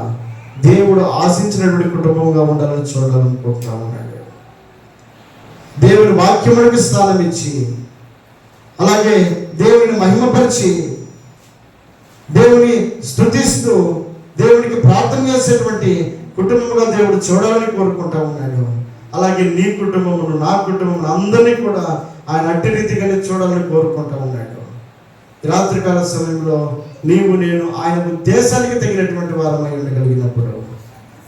దేవుడు ఆశించినటువంటి కుటుంబంగా ఉండాలని చూడాలనుకుంటున్నా ఉన్నాడు. దేవుని వాక్యమునికి స్థానం ఇచ్చి, అలాగే దేవుని మహిమపరిచి, దేవుని స్తుతిస్తూ దేవునికి ప్రార్థన చేసేటువంటి కుటుంబంగా దేవుడు చూడాలని కోరుకుంటా ఉన్నాడు. అలాగే నీ కుటుంబమును, నా కుటుంబమును అందరినీ కూడా ఆయన అట్టి రీతిగానే చూడాలని కోరుకుంటా ఉన్నాడు. రాత్రికాల సమయంలో నీవు నేను ఆయన ఉద్దేశానికి తగినటువంటి వారమై ఉండగలిగినప్పుడు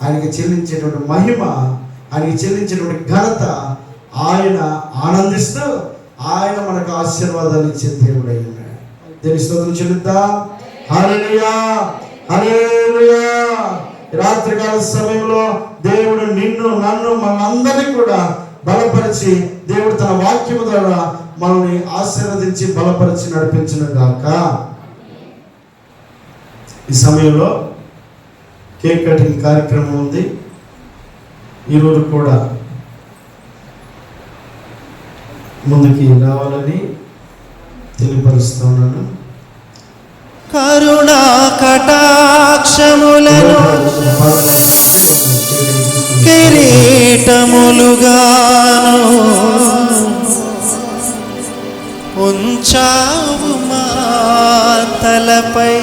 ఆయనకి చెల్లించేటువంటి మహిమ, ఆయనకి చెల్లించేటువంటి ఘనత ఆయన ఆనందిస్తూ ఆయన మనకు ఆశీర్వాదాలు ఇచ్చే దేవుడు అయి ఉన్నాడు. దేవుని స్తోత్రం చెల్లిద్దాం. హల్లెలూయా, హల్లెలూయా. రాత్రికాల సమయంలో దేవుడు నిన్ను, నన్ను, మనందరినీ కూడా బలపరిచి, దేవుడు తన వాక్యము ద్వారా మనల్ని ఆశీర్వదించి బలపరిచి నడిపించును గాక. ఈ సమయంలో కేక్ కటింగ్ కార్యక్రమం ఉంది. ఈరోజు కూడా ముందుకి రావాలని తెలియపరుస్తా ఉన్నాను. కరుణా కటాక్షములను కిరీటములుగాను ఉంచావు మా తలపై.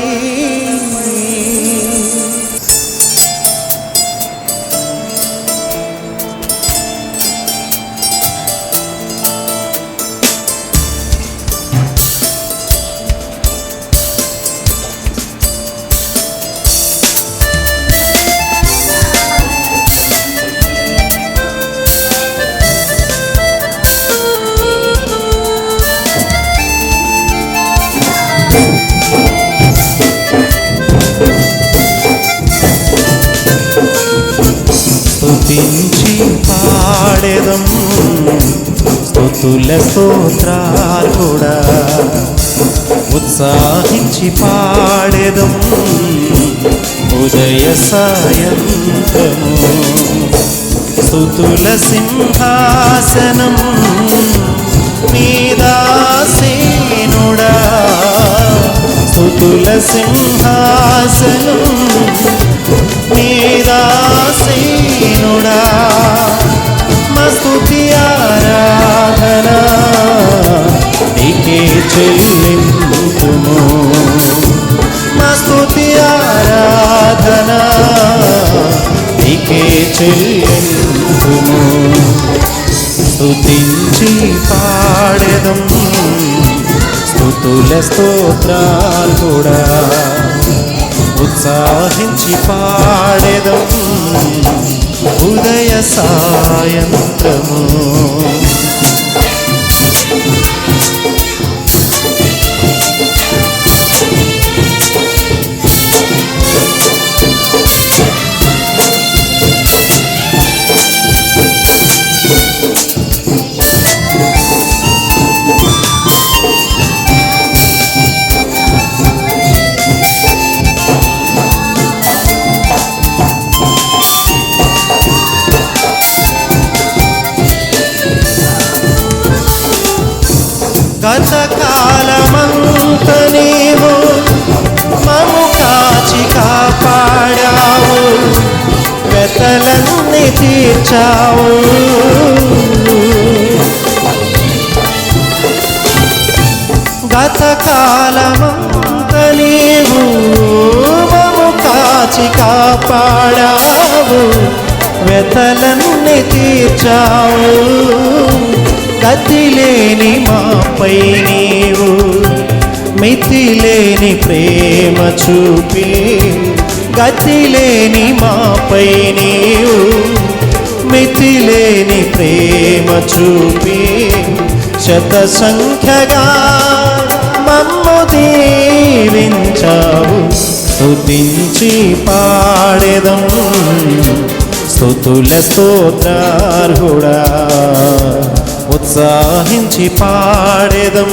స్తుతించి పాడెదం స్తుతుల స్తోత్రాలుడా, ఉత్సాహించి పాడెదం ఉదయ సాయంత్రము. స్తుతుల సింహాసనం మీదాసీనుడా, స్తుతుల సింహాసనం మీదాసీనుడా. మా స్తుతి ఆరాధన నీకే చెల్లింతుము. మా స్తుతి ఆరాధన నీకే చెల్లింతుము. స్తుతించి పాడెదం స్తుతుల స్తోత్రాలుడా, ఉత్సాహించి పాడెదం ఉదయ సాయంత్రము. గతకాలమంత నీవు మము కాచి కాపాడావు, వెతలన్నీ తీర్చావు. గతకాలమంత నీవు మము కాచి కాపాడావు, వెతలన్నీ తీర్చావు. గతిలేని మాపై నీవు మితిలేని ప్రేమ చూపి, గతిలేని మాపై నీవు మితిలేని ప్రేమ చూపి, శత సంఖ్యగా మమ్ము దీవించావు. స్తుతించి పాడెదం స్తుతుల స్తోత్రార్హుడా, ఉత్సాహించి పాడెదం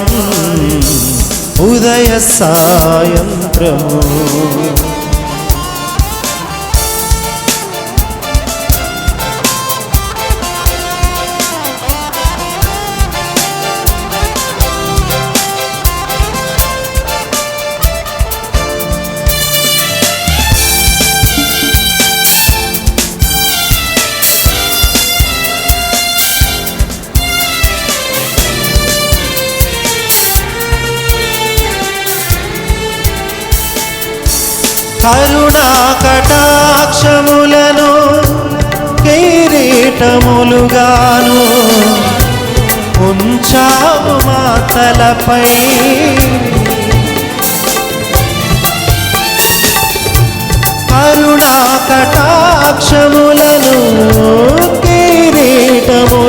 ఉదయ సాయంత్రము. కరుణా కటాక్షములను కిరీటములుగాను ఉంచావు మా తలపై. కరుణా కటాక్షములను కిరీటములుగాను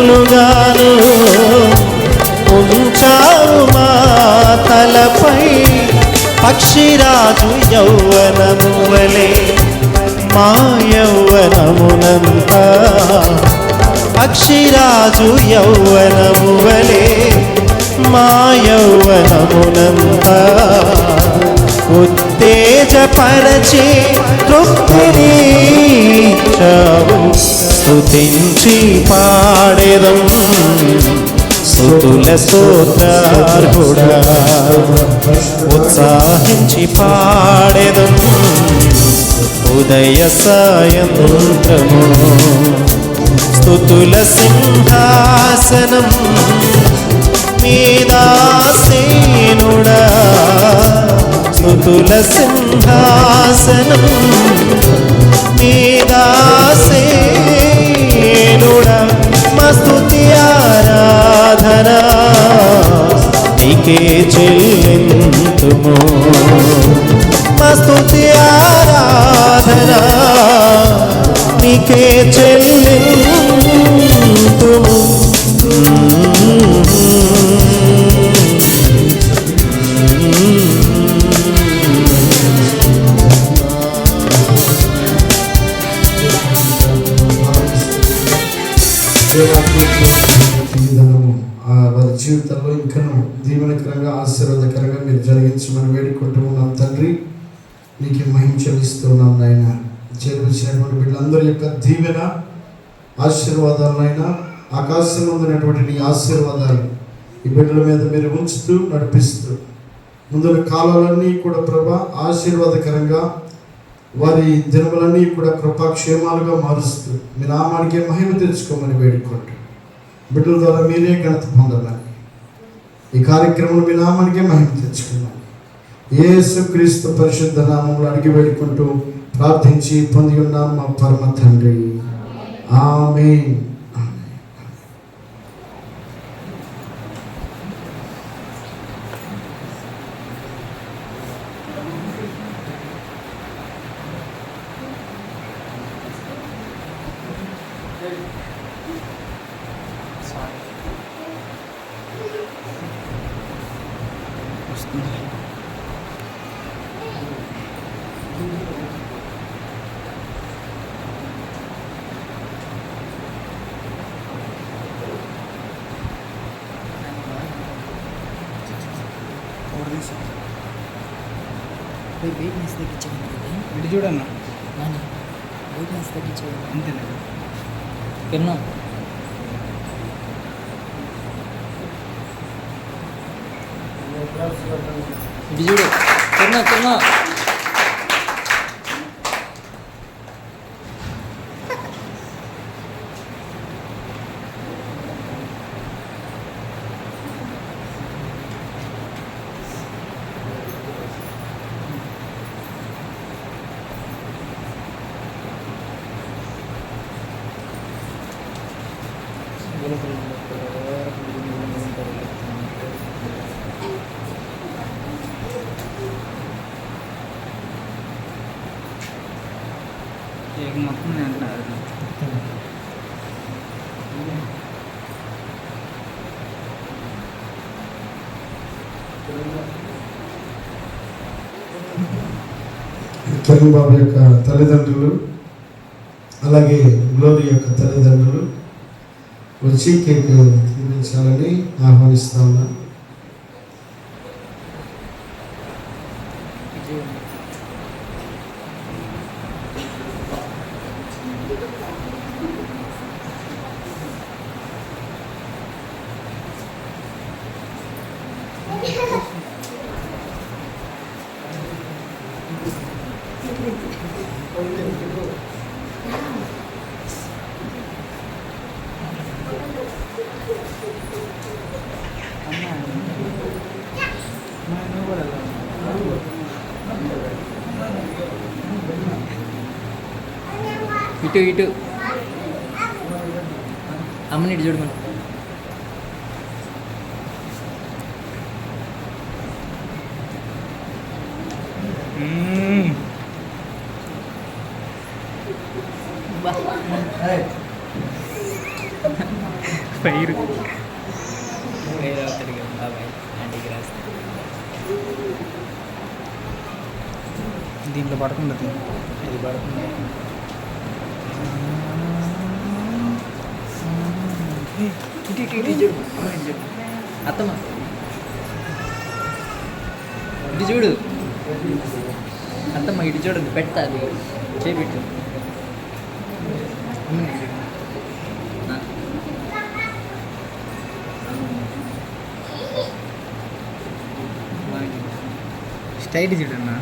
ఉంచావు మా తలపై. పక్షిరాజు యౌవనము వలె మా యౌవనమునంతా, పక్షిరాజు యౌవనము వలె మా యౌవనమునంతా ఉత్తేజపరచి తృప్తినిచ్చావు. స్తుతించి పాడెదం స్తుతుల స్తోత్రార్హుడా, ఉత్సాహించి పాడెదం ఉదయ సాయంత్రము. స్తుతుల సింహాసనం మీదాసీనుడా, స్తుతుల సింహాసనం మీదాసీనుడా. మా స్తుతి ఆరాధన నీకే చెల్లింతుము. మా స్తుతి ఆరాధన నీకే చెల్లింతుము. వారి జీవితంలో ఇంకను దీవెనకరంగా ఆశీర్వాదకరంగా మీరు జరిగించమని వేడుకుంటూ ఉన్నాం తండ్రి. నీకు మహిమ చెల్లిస్తున్నాం నాయన. చేరువచ్చినటువంటి వీళ్ళందరి యొక్క దీవెన ఆశీర్వాదాలనైనా ఆకాశంలో ఉన్నటువంటి నీ ఆశీర్వాదాలు ఈ బిడ్డల మీద మీరు ఉంచుతూ నడిపిస్తూ ముందున్న కాలాలన్నీ కూడా ప్రభా ఆశీర్వాదకరంగా వారి దినములన్నీ కూడా కృపాక్షేమాలుగా మారుస్తూ మీ నామానికే మహిమ తెచ్చుకోమని వేడుకుంటూ బిడ్డల ద్వారా మీరే ఘనత పొందాలని ఈ కార్యక్రమంలో మీ నామానికే మహిమ తెచ్చుకున్నాను. యేసుక్రీస్తు పరిశుద్ధ నామంలో అడిగి వేడుకుంటూ ప్రార్థించి పొంది ఉన్నాం మా పరమ తండ్రి. ఆమేన్. వెయిట్నెస్ తగ్గించండి. ఇటు చూడన్నా, వెయిట్నెస్ తగ్గించండి. అంతేనా? ఎన్నో ఇటు చూడు, తిన్నా తిన్నా. మొత్తం అంటున్నారు. కిరణ్ బాబు యొక్క తల్లిదండ్రులు అలాగే గ్లోరీ యొక్క తల్లిదండ్రులు వచ్చి కేక్ తినిపించాలని ఆహ్వానిస్తా ఉన్నాను. ఇటు ఇటు అమ్మని ఇటు చూడమని. ఫైర్ ఫైర్ అవుతాడు కదా బాబాయ్ ఆంటీకి రాసి. దీంట్లో పడకుండా ఇది పడకుండా. ఇటు ఇటు ఇటు చూడు అమ్మ ఇటు చూడు అత్తమ్మ ఇటు చూడు అత్తమ్మ ఇటు చూడు పెడతా అది చేపెట్టు అమ్మని ఇటు చూడు. స్టైట్ చూడన్నా.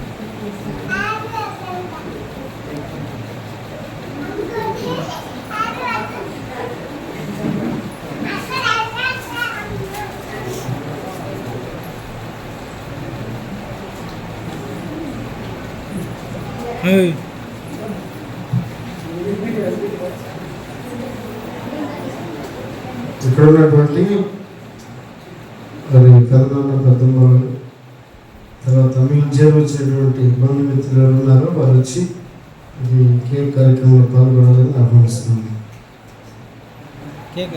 ఇక్కడ ఉన్నటువంటి మరి కరోనా పెద్దమ్మ తర్వాత మీ ఉద్యోగం వచ్చినటువంటి బంధుమిత్రులు ఉన్నారో వారు వచ్చి ఈ కేక్ కార్యక్రమంలో పాల్గొనాలని ఆహ్వానిస్తున్నాను. కేక్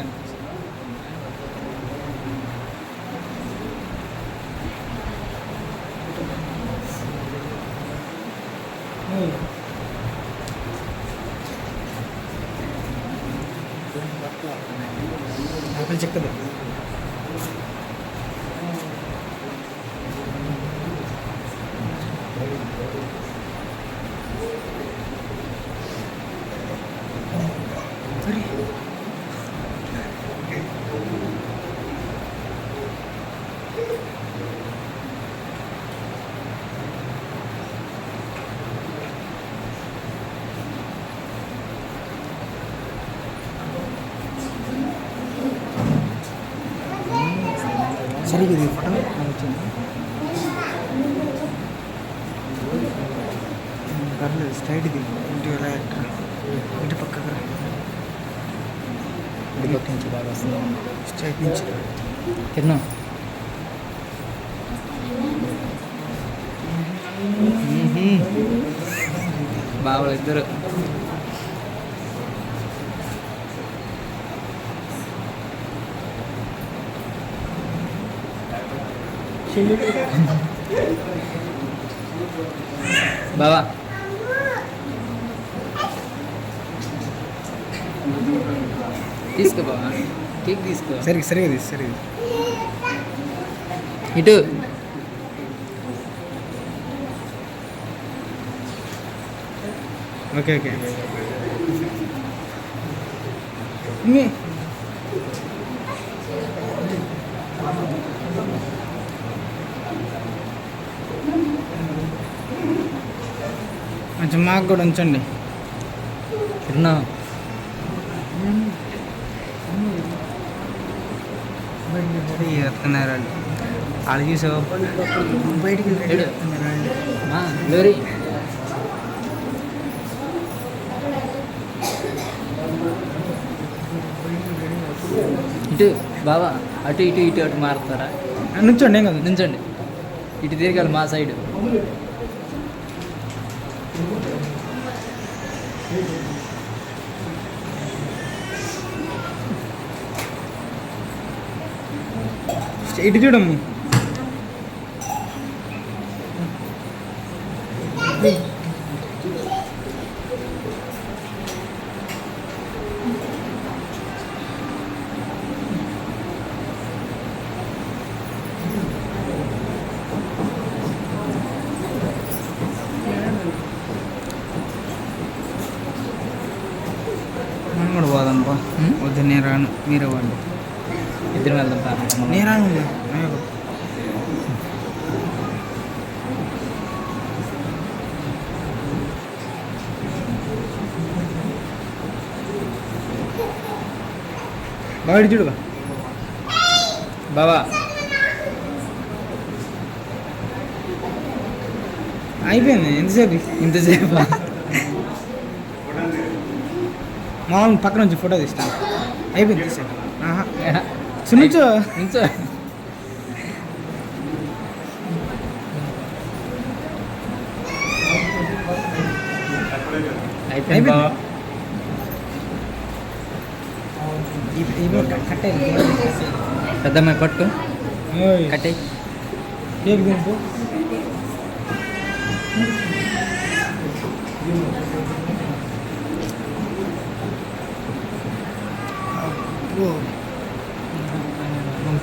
ఆకలి చెక్కదు. సరిగ్గా ఇది ఫోటో పర్లేదు స్ట్రైట్ ఇది ఇంటి ఇంటి పక్కకు రా. ఇంటి పక్క నుంచి బాగా వస్తుంది స్ట్రైట్ నుంచి తిన్నా. బాగా ఇద్దరు బావా తీసుకో బావా కేక్ తీసుకో. సరిగ్గా తీసు సరిగ్గా ఇటు ఓకే ఓకే కొంచెం మాకు కూడా ఉంచండి. తిన్నా వస్తున్నారు వాళ్ళు చూసావు బయటికి లోరీ ఇటు బావా అటు ఇటు ఇటు అటు మారుతారా? నుంచోండి ఏం కదా నుంచోండి. ఇటు తిరగాలి మా సైడ్. ఇటు చూడమ్ము. నేను రాను, మీరు ఇవ్వండి. ఇద్దరు వెళ్దాం. నేను రాను. బాబా చూడు బాబా. అయిపోయింది. ఇంతసేపు మామూలు పక్కన నుంచి ఫోటో తీస్తాను. అయిపోయింది. తీసాను. నుంచో అయిపోయింది. పెద్దమ్మాయి పట్టు కట్టే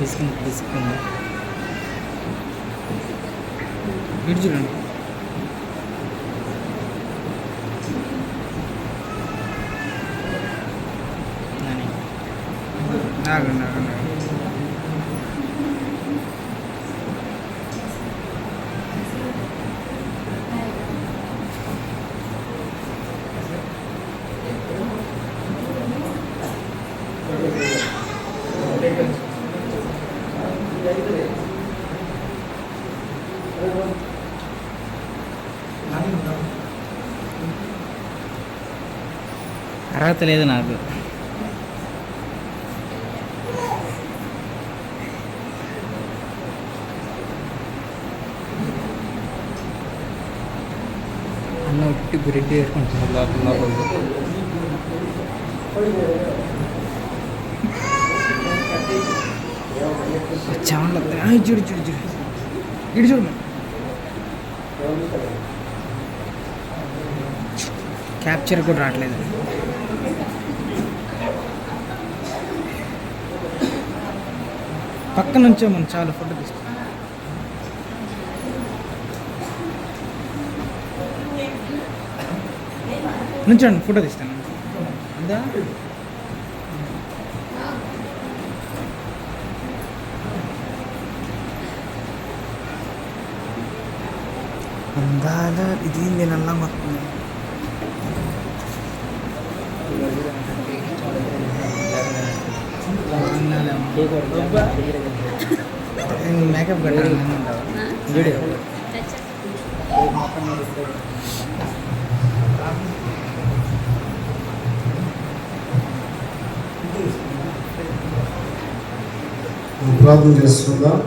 తీసుకుంది. ఇటు చూడండి. నాకు అర్హత లేదు నాకు. అన్న ఉట్టి బ్రెడ్ వేసుకుంటున్నారు లోపల. చూడు ఇటు చూడు. క్యాప్చర్ కూడా రావట్లేదు. పక్క నుంచే మనం చాలా ఫోటో తీస్తాం. నుంచండి, ఫోటో తీస్తాను. అందా అందాల ఇది నేను అలా మొత్తం మేకప్ కట్టాను. ప్రార్థన చేసుకుందాం.